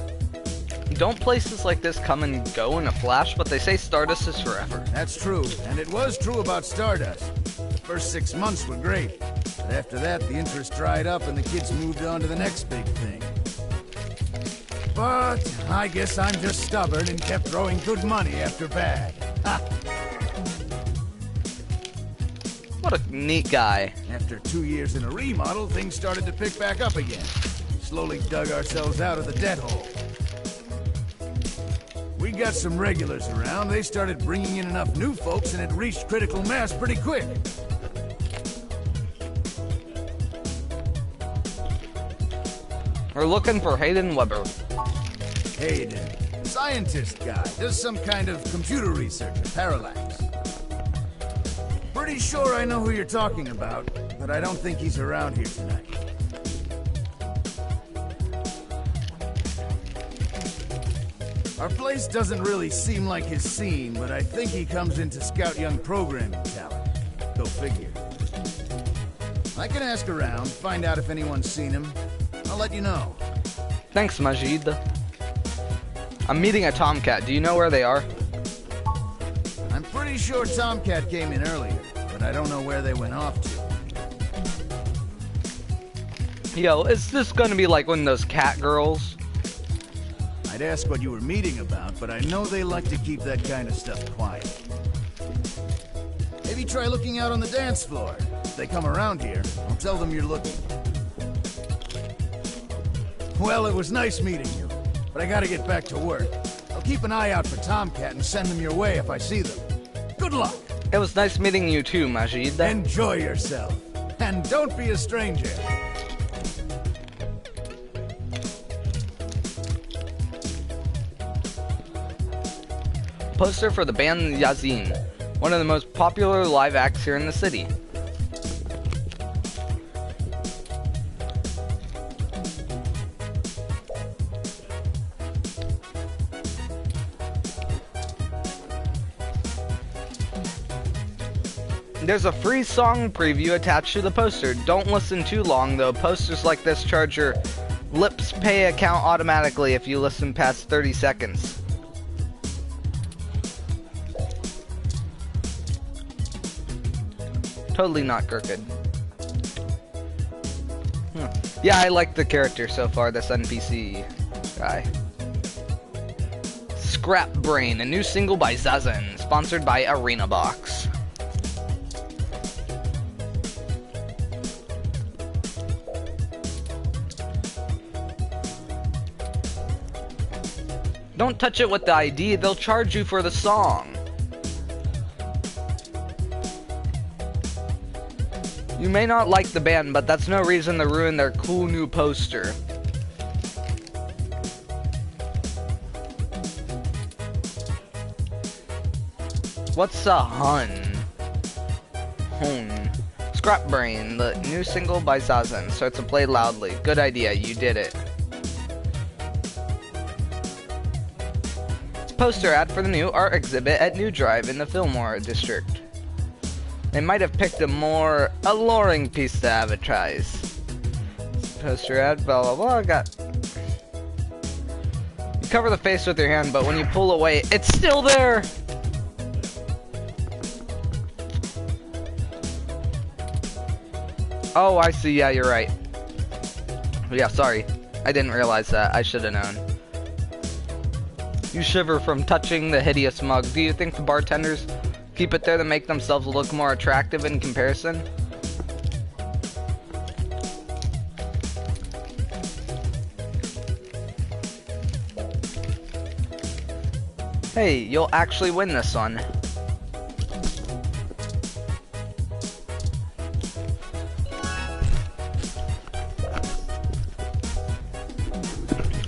don't places like this come and go in a flash? But they say Stardust is forever. That's true, and it was true about Stardust. The first 6 months were great, but after that, the interest dried up and the kids moved on to the next big thing. But I guess I'm just stubborn and kept throwing good money after bad. Ha! What a neat guy. After 2 years in a remodel, things started to pick back up again. Slowly dug ourselves out of the debt hole. We got some regulars around. They started bringing in enough new folks and it reached critical mass pretty quick. We're looking for Hayden Weber. Hayden, scientist guy, does some kind of computer research at Parallax. Pretty sure I know who you're talking about, but I don't think he's around here tonight. Our place doesn't really seem like his scene, but I think he comes in to scout young programming talent. Go figure. I can ask around, find out if anyone's seen him. I'll let you know. Thanks, Majid. I'm meeting a Tomcat. Do you know where they are? I'm pretty sure Tomcat came in earlier, but I don't know where they went off to. Yo, is this gonna be like one of those cat girls? I'd ask what you were meeting about, but I know they like to keep that kind of stuff quiet. Maybe try looking out on the dance floor. If they come around here, I'll tell them you're looking. Well, it was nice meeting you, but I gotta get back to work. I'll keep an eye out for Tomcat and send them your way if I see them. Good luck! It was nice meeting you too, Majid. Enjoy yourself, and don't be a stranger. Poster for the band Yazin, one of the most popular live acts here in the city. There's a free song preview attached to the poster. Don't listen too long though. Posters like this charge your Lips Pay account automatically if you listen past 30 seconds. Totally not crooked. Yeah, I like the character so far, this NPC guy. Scrap Brain, a new single by Zazen, sponsored by Arena Box. Don't touch it with the ID, they'll charge you for the song. You may not like the band, but that's no reason to ruin their cool new poster. What's a Hun? Hone. Scrap Brain, the new single by Zazen, starts to play loudly. Good idea, you did it. Poster ad for the new art exhibit at New Drive in the Fillmore district. They might have picked a more alluring piece to advertise. Poster ad, blah blah blah, got... You cover the face with your hand, but when you pull away, it's still there! Oh, I see, yeah, you're right. Yeah, sorry. I didn't realize that. I should have known. You shiver from touching the hideous mug. Do you think the bartenders keep it there to make themselves look more attractive in comparison? Hey, you'll actually win this one.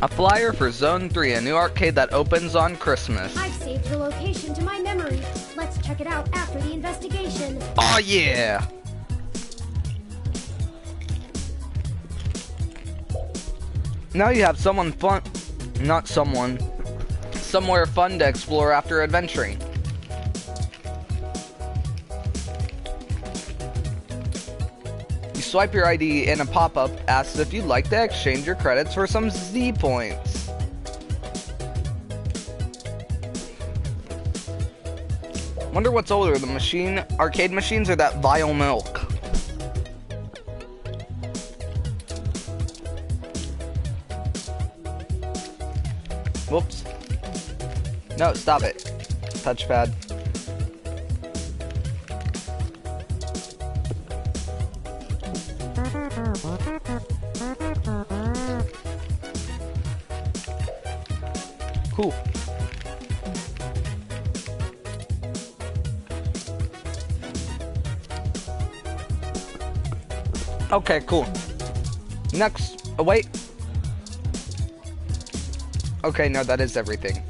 A flyer for Zone 3, a new arcade that opens on Christmas. I've saved the location to my memory. Let's check it out after the investigation. Oh yeah! Now you have someone fun, not someone, somewhere fun to explore after adventuring. Swipe your ID and a pop-up asks if you'd like to exchange your credits for some Z points. Wonder what's older, the arcade machines or that vile milk? Whoops. No, stop it. Touchpad. Cool. Okay, cool. Next, oh, wait. Okay, no, that is everything.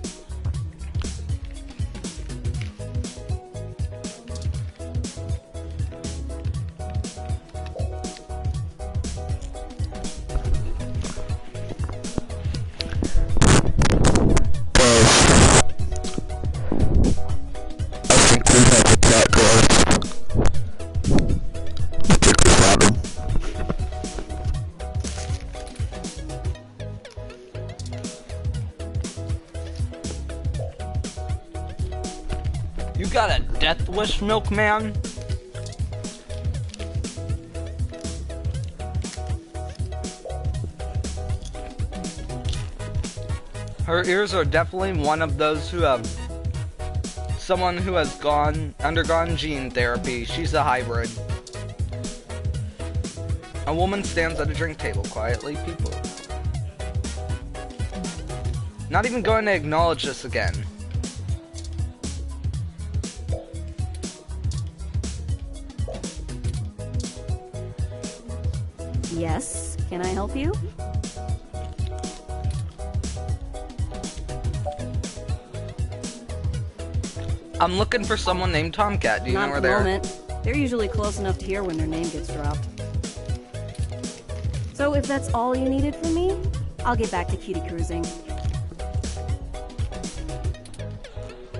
You got a death wish, milkman? Her ears are definitely one of those who have someone who has undergone gene therapy. She's a hybrid. A woman stands at a drink table quietly. People not even going to acknowledge this again. Yes, can I help you? I'm looking for someone named Tomcat. Do you know where they are? Not at the moment. They're usually close enough to hear when their name gets dropped. So if that's all you needed from me, I'll get back to cutie cruising.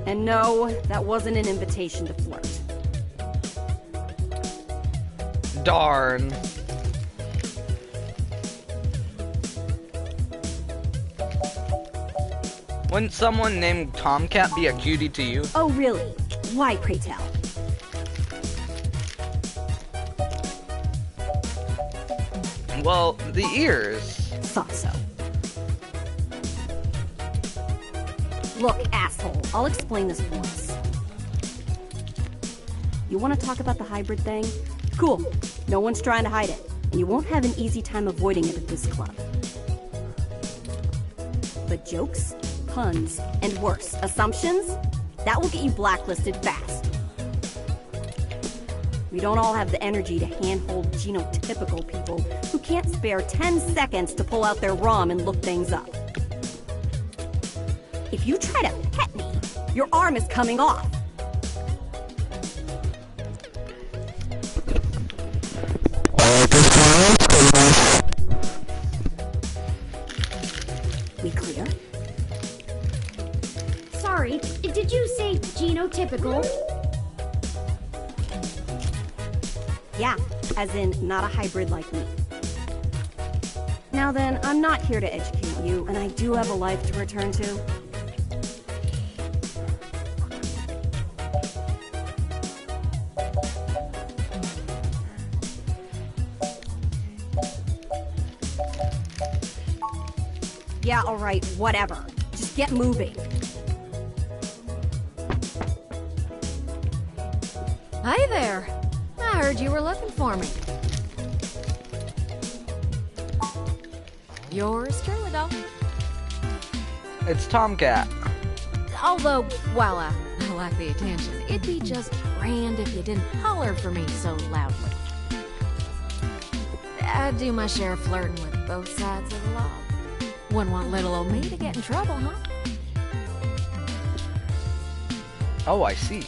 And no, that wasn't an invitation to flirt. Darn. Wouldn't someone named Tomcat be a cutie to you? Oh, really? Why, pray tell? Well, the ears. Thought so. Look, asshole, I'll explain this once. You want to talk about the hybrid thing? Cool. No one's trying to hide it. And you won't have an easy time avoiding it at this club. But jokes, puns, and worse, assumptions? That will get you blacklisted fast. We don't all have the energy to handhold genotypical people who can't spare 10 seconds to pull out their ROM and look things up. If you try to pet me, your arm is coming off. We clear? Sorry, did you say genotypical? Yeah, as in not a hybrid like me. Now then, I'm not here to educate you, and I do have a life to return to. Yeah, alright, whatever. Just get moving. Hey there. I heard you were looking for me. Yours truly, though. It's Tomcat. Although, while I like the attention, it'd be just grand if you didn't holler for me so loudly. I do my share of flirting with both sides of the law. Wouldn't want little old me to get in trouble, huh? Oh, I see.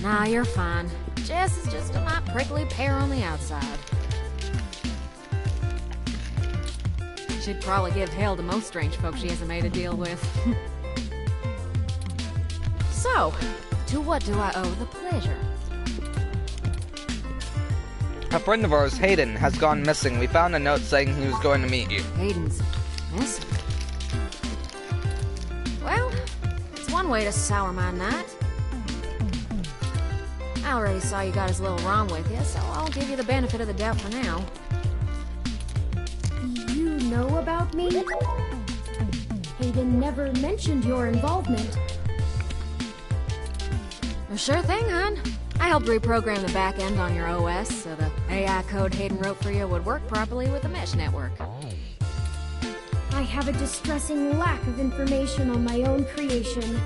Nah, you're fine. Jess is just a mite prickly pear on the outside. She'd probably give hell to most strange folks she hasn't made a deal with. So, to what do I owe the pleasure? A friend of ours, Hayden, has gone missing. We found a note saying he was going to meet you. Hayden's missing? Well, it's one way to sour my night. I already saw you got his little ROM with you, so I'll give you the benefit of the doubt for now. You know about me? Hayden never mentioned your involvement. Well, sure thing, hon. I helped reprogram the back end on your OS so the AI code Hayden wrote for you would work properly with the mesh network. I have a distressing lack of information on my own creation.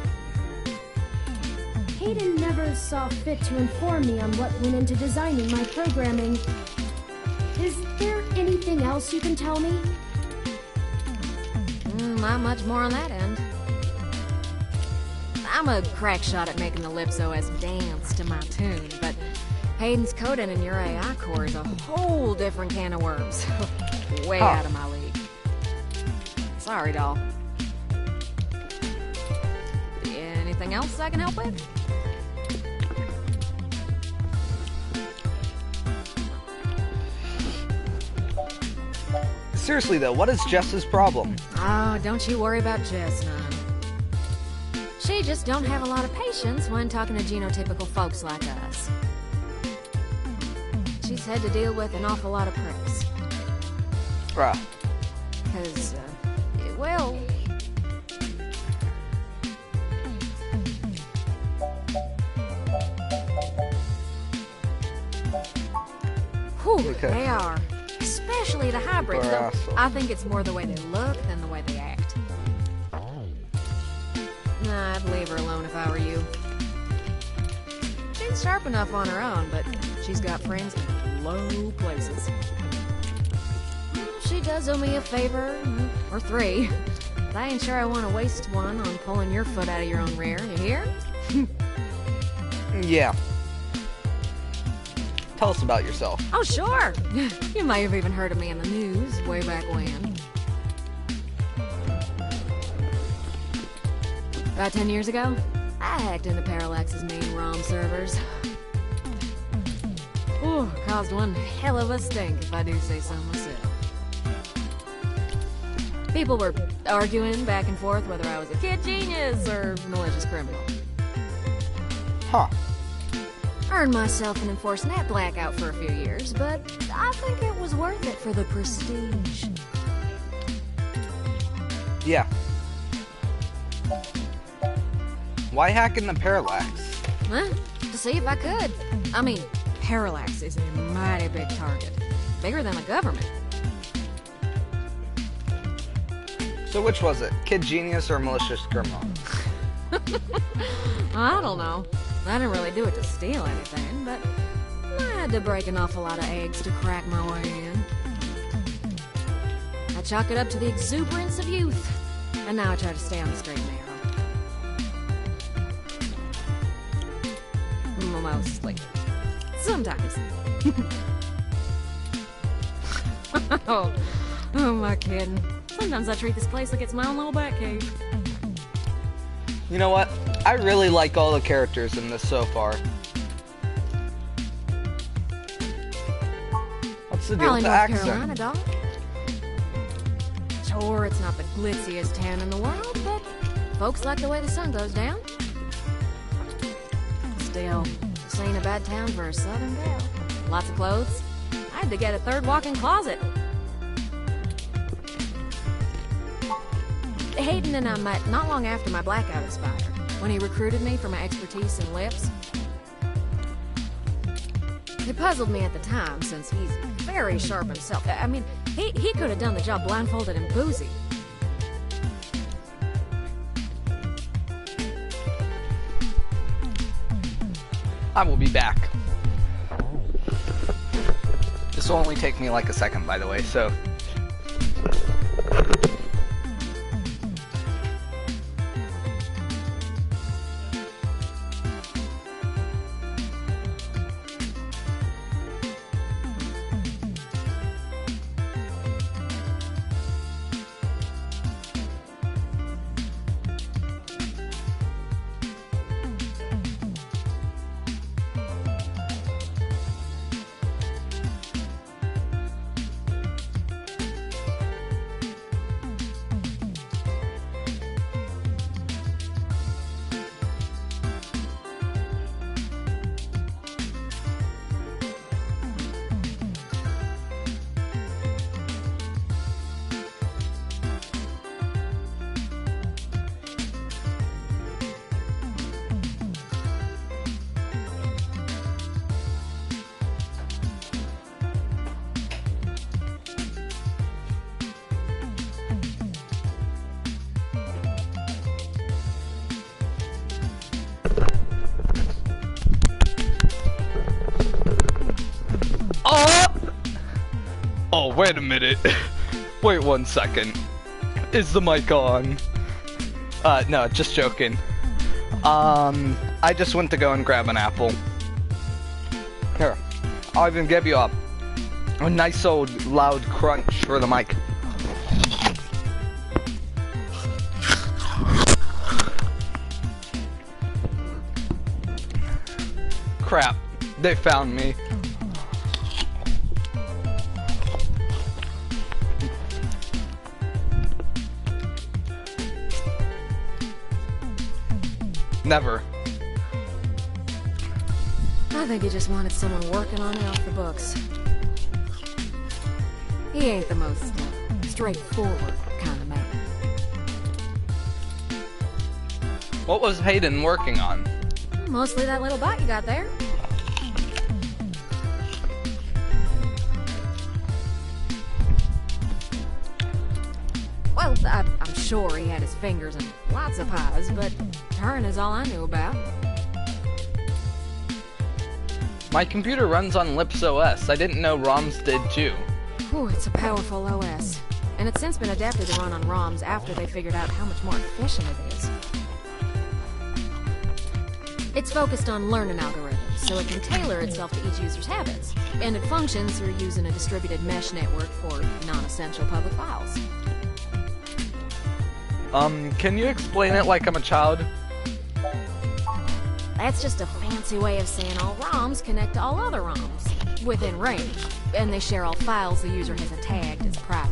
Hayden never saw fit to inform me on what went into designing my programming. Is there anything else you can tell me? Not much more on that end. I'm a crack shot at making the Lips OS dance to my tune, but Hayden's coding in your AI core is a whole different can of worms. Way out of my league. Sorry, doll. Anything else I can help with? Seriously though, what is Jess's problem? Oh, don't you worry about Jess, none. She just don't have a lot of patience when talking to genotypical folks like us. She's had to deal with an awful lot of pricks. Bruh. 'Cause, well... Whew, Okay. they are. Especially the hybrids, People are though. assholes. I think it's more the way they look than the way they act. Nah, I'd leave her alone if I were you. She's sharp enough on her own, but she's got friends in low places. She does owe me a favor, or three. But I ain't sure I want to waste one on pulling your foot out of your own rear, you hear? Yeah. Tell us about yourself. Oh, sure! You may have even heard of me in the news way back when. About 10 years ago, I hacked into Parallax's main ROM servers. Ooh, caused one hell of a stink, if I do say so myself. People were arguing back and forth whether I was a kid genius or malicious criminal. Huh. Earned myself an enforced net blackout for a few years, but I think it was worth it for the prestige. Yeah. Why hack in the Parallax? Huh? To see if I could. I mean, Parallax is a mighty big target. Bigger than the government. So which was it? Kid genius or malicious criminal? I don't know. I didn't really do it to steal anything, but I had to break an awful lot of eggs to crack my way in. I chalk it up to the exuberance of youth, and now I try to stay on the straight and narrow. Mostly. Sometimes. Oh, who am I kidding? Sometimes I treat this place like it's my own little bat cave. You know what? I really like all the characters in this so far. What's the deal with the accent? Carolina, dog. Sure, it's not the glitziest town in the world, but folks like the way the sun goes down. Still, this ain't a bad town for a southern gal. Lots of clothes. I had to get a third walk-in closet. Hayden and I met not long after my blackout expired, when he recruited me for my expertise in lips. It puzzled me at the time, since he's very sharp himself. I mean, he could have done the job blindfolded and boozy. I will be back. This will only take me like a second, by the way, so... Oh, wait a minute. Wait 1 second. Is the mic on? No, just joking. I just went to go and grab an apple. Here, I'll even give you a nice old loud crunch for the mic. Crap, they found me. Never. I think he just wanted someone working on it off the books. He ain't the most straightforward kind of man. What was Hayden working on? Mostly that little bot you got there. Well, I'm sure he had his fingers in lots of pies, but Turing is all I knew about. My computer runs on Lips OS. I didn't know ROMs did too. Ooh, it's a powerful OS. And it's since been adapted to run on ROMs after they figured out how much more efficient it is. It's focused on learning algorithms, so it can tailor itself to each user's habits. And it functions through using a distributed mesh network for non-essential public files. Can you explain it like I'm a child? That's just a fancy way of saying all ROMs connect to all other ROMs within range, and they share all files the user has tagged as private.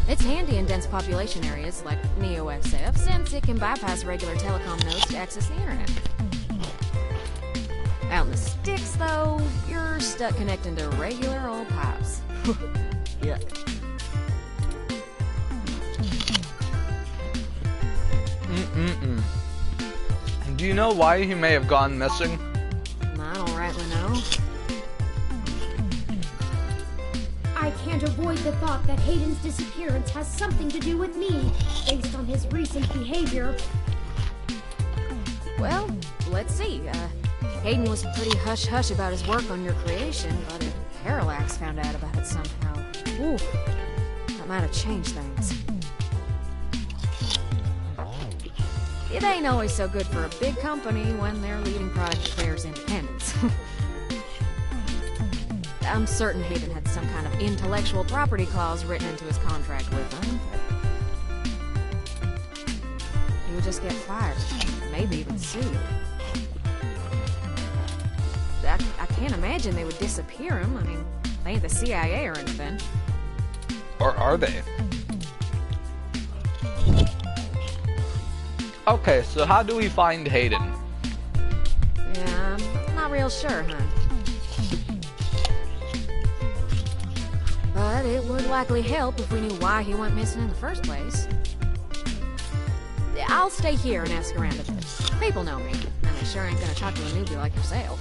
It's handy in dense population areas like NeoXF, since it can bypass regular telecom nodes to access the internet. Out in the sticks, though, you're stuck connecting to regular old pipes. Yeah. Do you know why he may have gone missing? I don't rightly know. I can't avoid the thought that Hayden's disappearance has something to do with me, based on his recent behavior. Well, let's see. Hayden was pretty hush-hush about his work on your creation, but if Parallax found out about it somehow, ooh, that might have changed things. It ain't always so good for a big company when their leading product bears independence. I'm certain Hayden had some kind of intellectual property clause written into his contract with them. He would just get fired, maybe even sued. I can't imagine they would disappear him. I mean, they ain't the CIA or anything. Or are they? Okay, so how do we find Hayden? Yeah, I'm not real sure, huh? But it would likely help if we knew why he went missing in the first place. I'll stay here and ask around a bit. People know me, and they sure ain't gonna talk to a newbie like yourself.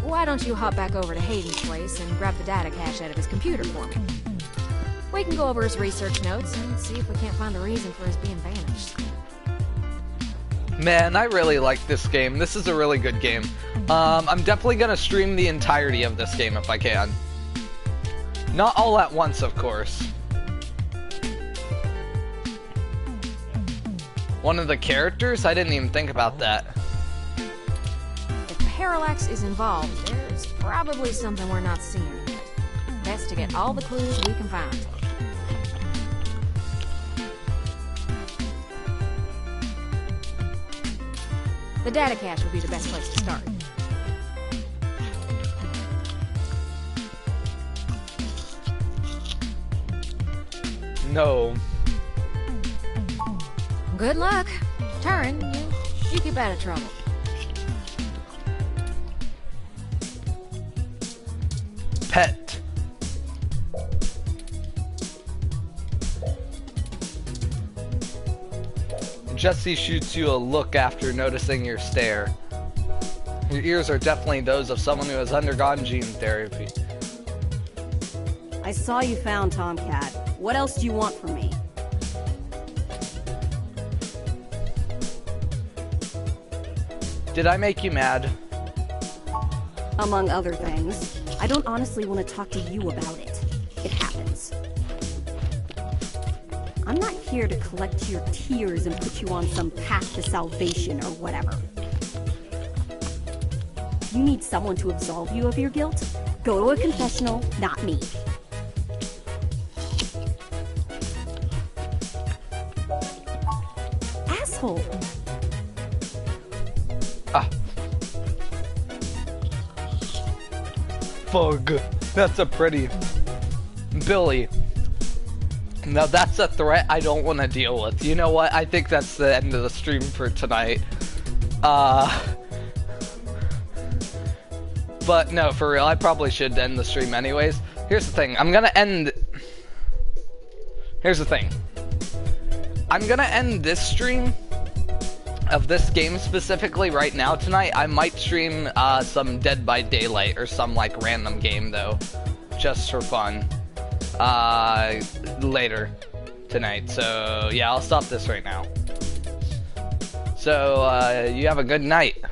Why don't you hop back over to Hayden's place and grab the data cache out of his computer for me? We can go over his research notes and see if we can't find the reason for his being vanished. Man, I really like this game. This is a really good game. I'm definitely gonna stream the entirety of this game if I can. Not all at once, of course. One of the characters? I didn't even think about that. If Parallax is involved, there's probably something we're not seeing yet. Best to get all the clues we can find. The data cache would be the best place to start. No. Good luck. Turn, you keep out of trouble. Pet. Jesse shoots you a look after noticing your stare. Your ears are definitely those of someone who has undergone gene therapy. I saw you found Tomcat. What else do you want from me? Did I make you mad? Among other things. I don't honestly want to talk to you about it. It happens. I'm not here to collect your tears and put you on some path to salvation or whatever. You need someone to absolve you of your guilt? Go to a confessional, not me. Asshole! Ah. Fug. That's a pretty... Billy. Now that's a threat I don't want to deal with. You know what? I think that's the end of the stream for tonight. But no, for real, I probably should end the stream anyways. Here's the thing, I'm gonna end... Here's the thing. I'm gonna end this stream of this game specifically right now tonight. I might stream some Dead by Daylight or some like random game though, just for fun. Later tonight. So yeah, I'll stop this right now. So you have a good night.